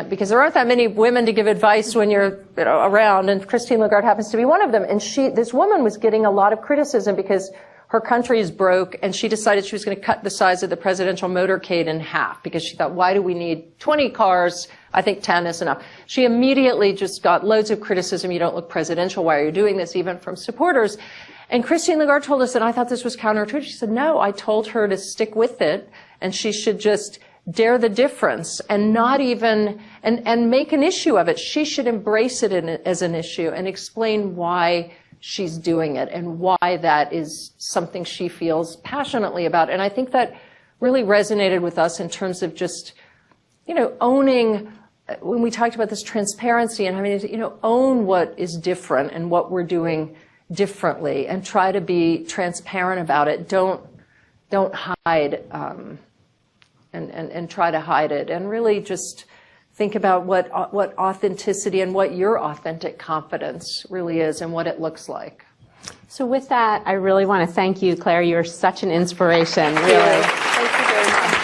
because there aren't that many women to give advice when you're around, and Christine Lagarde happens to be one of them. And this woman was getting a lot of criticism because her country is broke, and she decided she was going to cut the size of the presidential motorcade in half because she thought, why do we need 20 cars? I think 10 is enough. She immediately just got loads of criticism. You don't look presidential. Why are you doing this? Even from supporters. And Christine Lagarde told us, and I thought this was counterintuitive. She said, no, I told her to stick with it, and she should just dare the difference and not even, and make an issue of it. She should embrace it as an issue and explain why she's doing it and why that is something she feels passionately about. And I think that really resonated with us in terms of just, owning, when we talked about this transparency and having to, own what is different and what we're doing differently and try to be transparent about it. Don't hide, and try to hide it, and really just think about what authenticity and what your authentic confidence really is and what it looks like. So with that, I really want to thank you, Claire. You're such an inspiration, really. Thank you very much.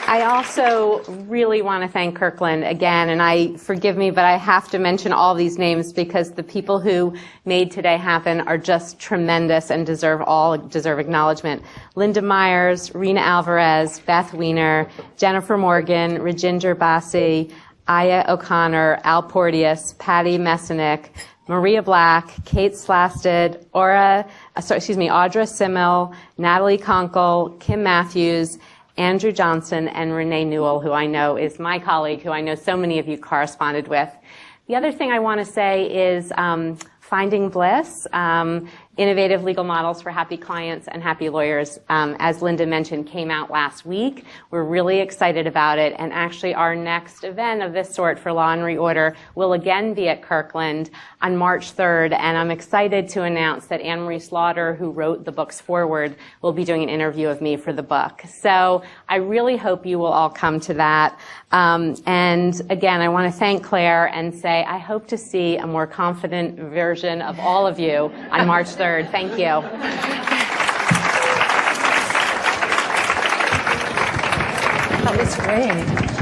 I also really want to thank Kirkland again, and forgive me, but I have to mention all these names because the people who made today happen are just tremendous and deserve acknowledgement. Linda Myers, Rena Alvarez, Beth Weiner, Jennifer Morgan, Rajinder Basi, Aya O'Connor, Al Porteous, Patty Messinik, Maria Black, Kate Slasted, Audra Simmel, Natalie Conkle, Kim Matthews, Andrew Johnson, and Renee Newell, who I know is my colleague, who I know so many of you corresponded with. The other thing I want to say is Finding Bliss, Innovative Legal Models for Happy Clients and Happy Lawyers, as Linda mentioned, came out last week. We're really excited about it, and actually our next event of this sort for Law and Reorder will again be at Kirkland on March 3rd, and I'm excited to announce that Anne Marie Slaughter, who wrote the book's foreword, will be doing an interview of me for the book. So I really hope you will all come to that. And again, I want to thank Claire and say I hope to see a more confident version of all of you on March 3rd. Thank you. That was great.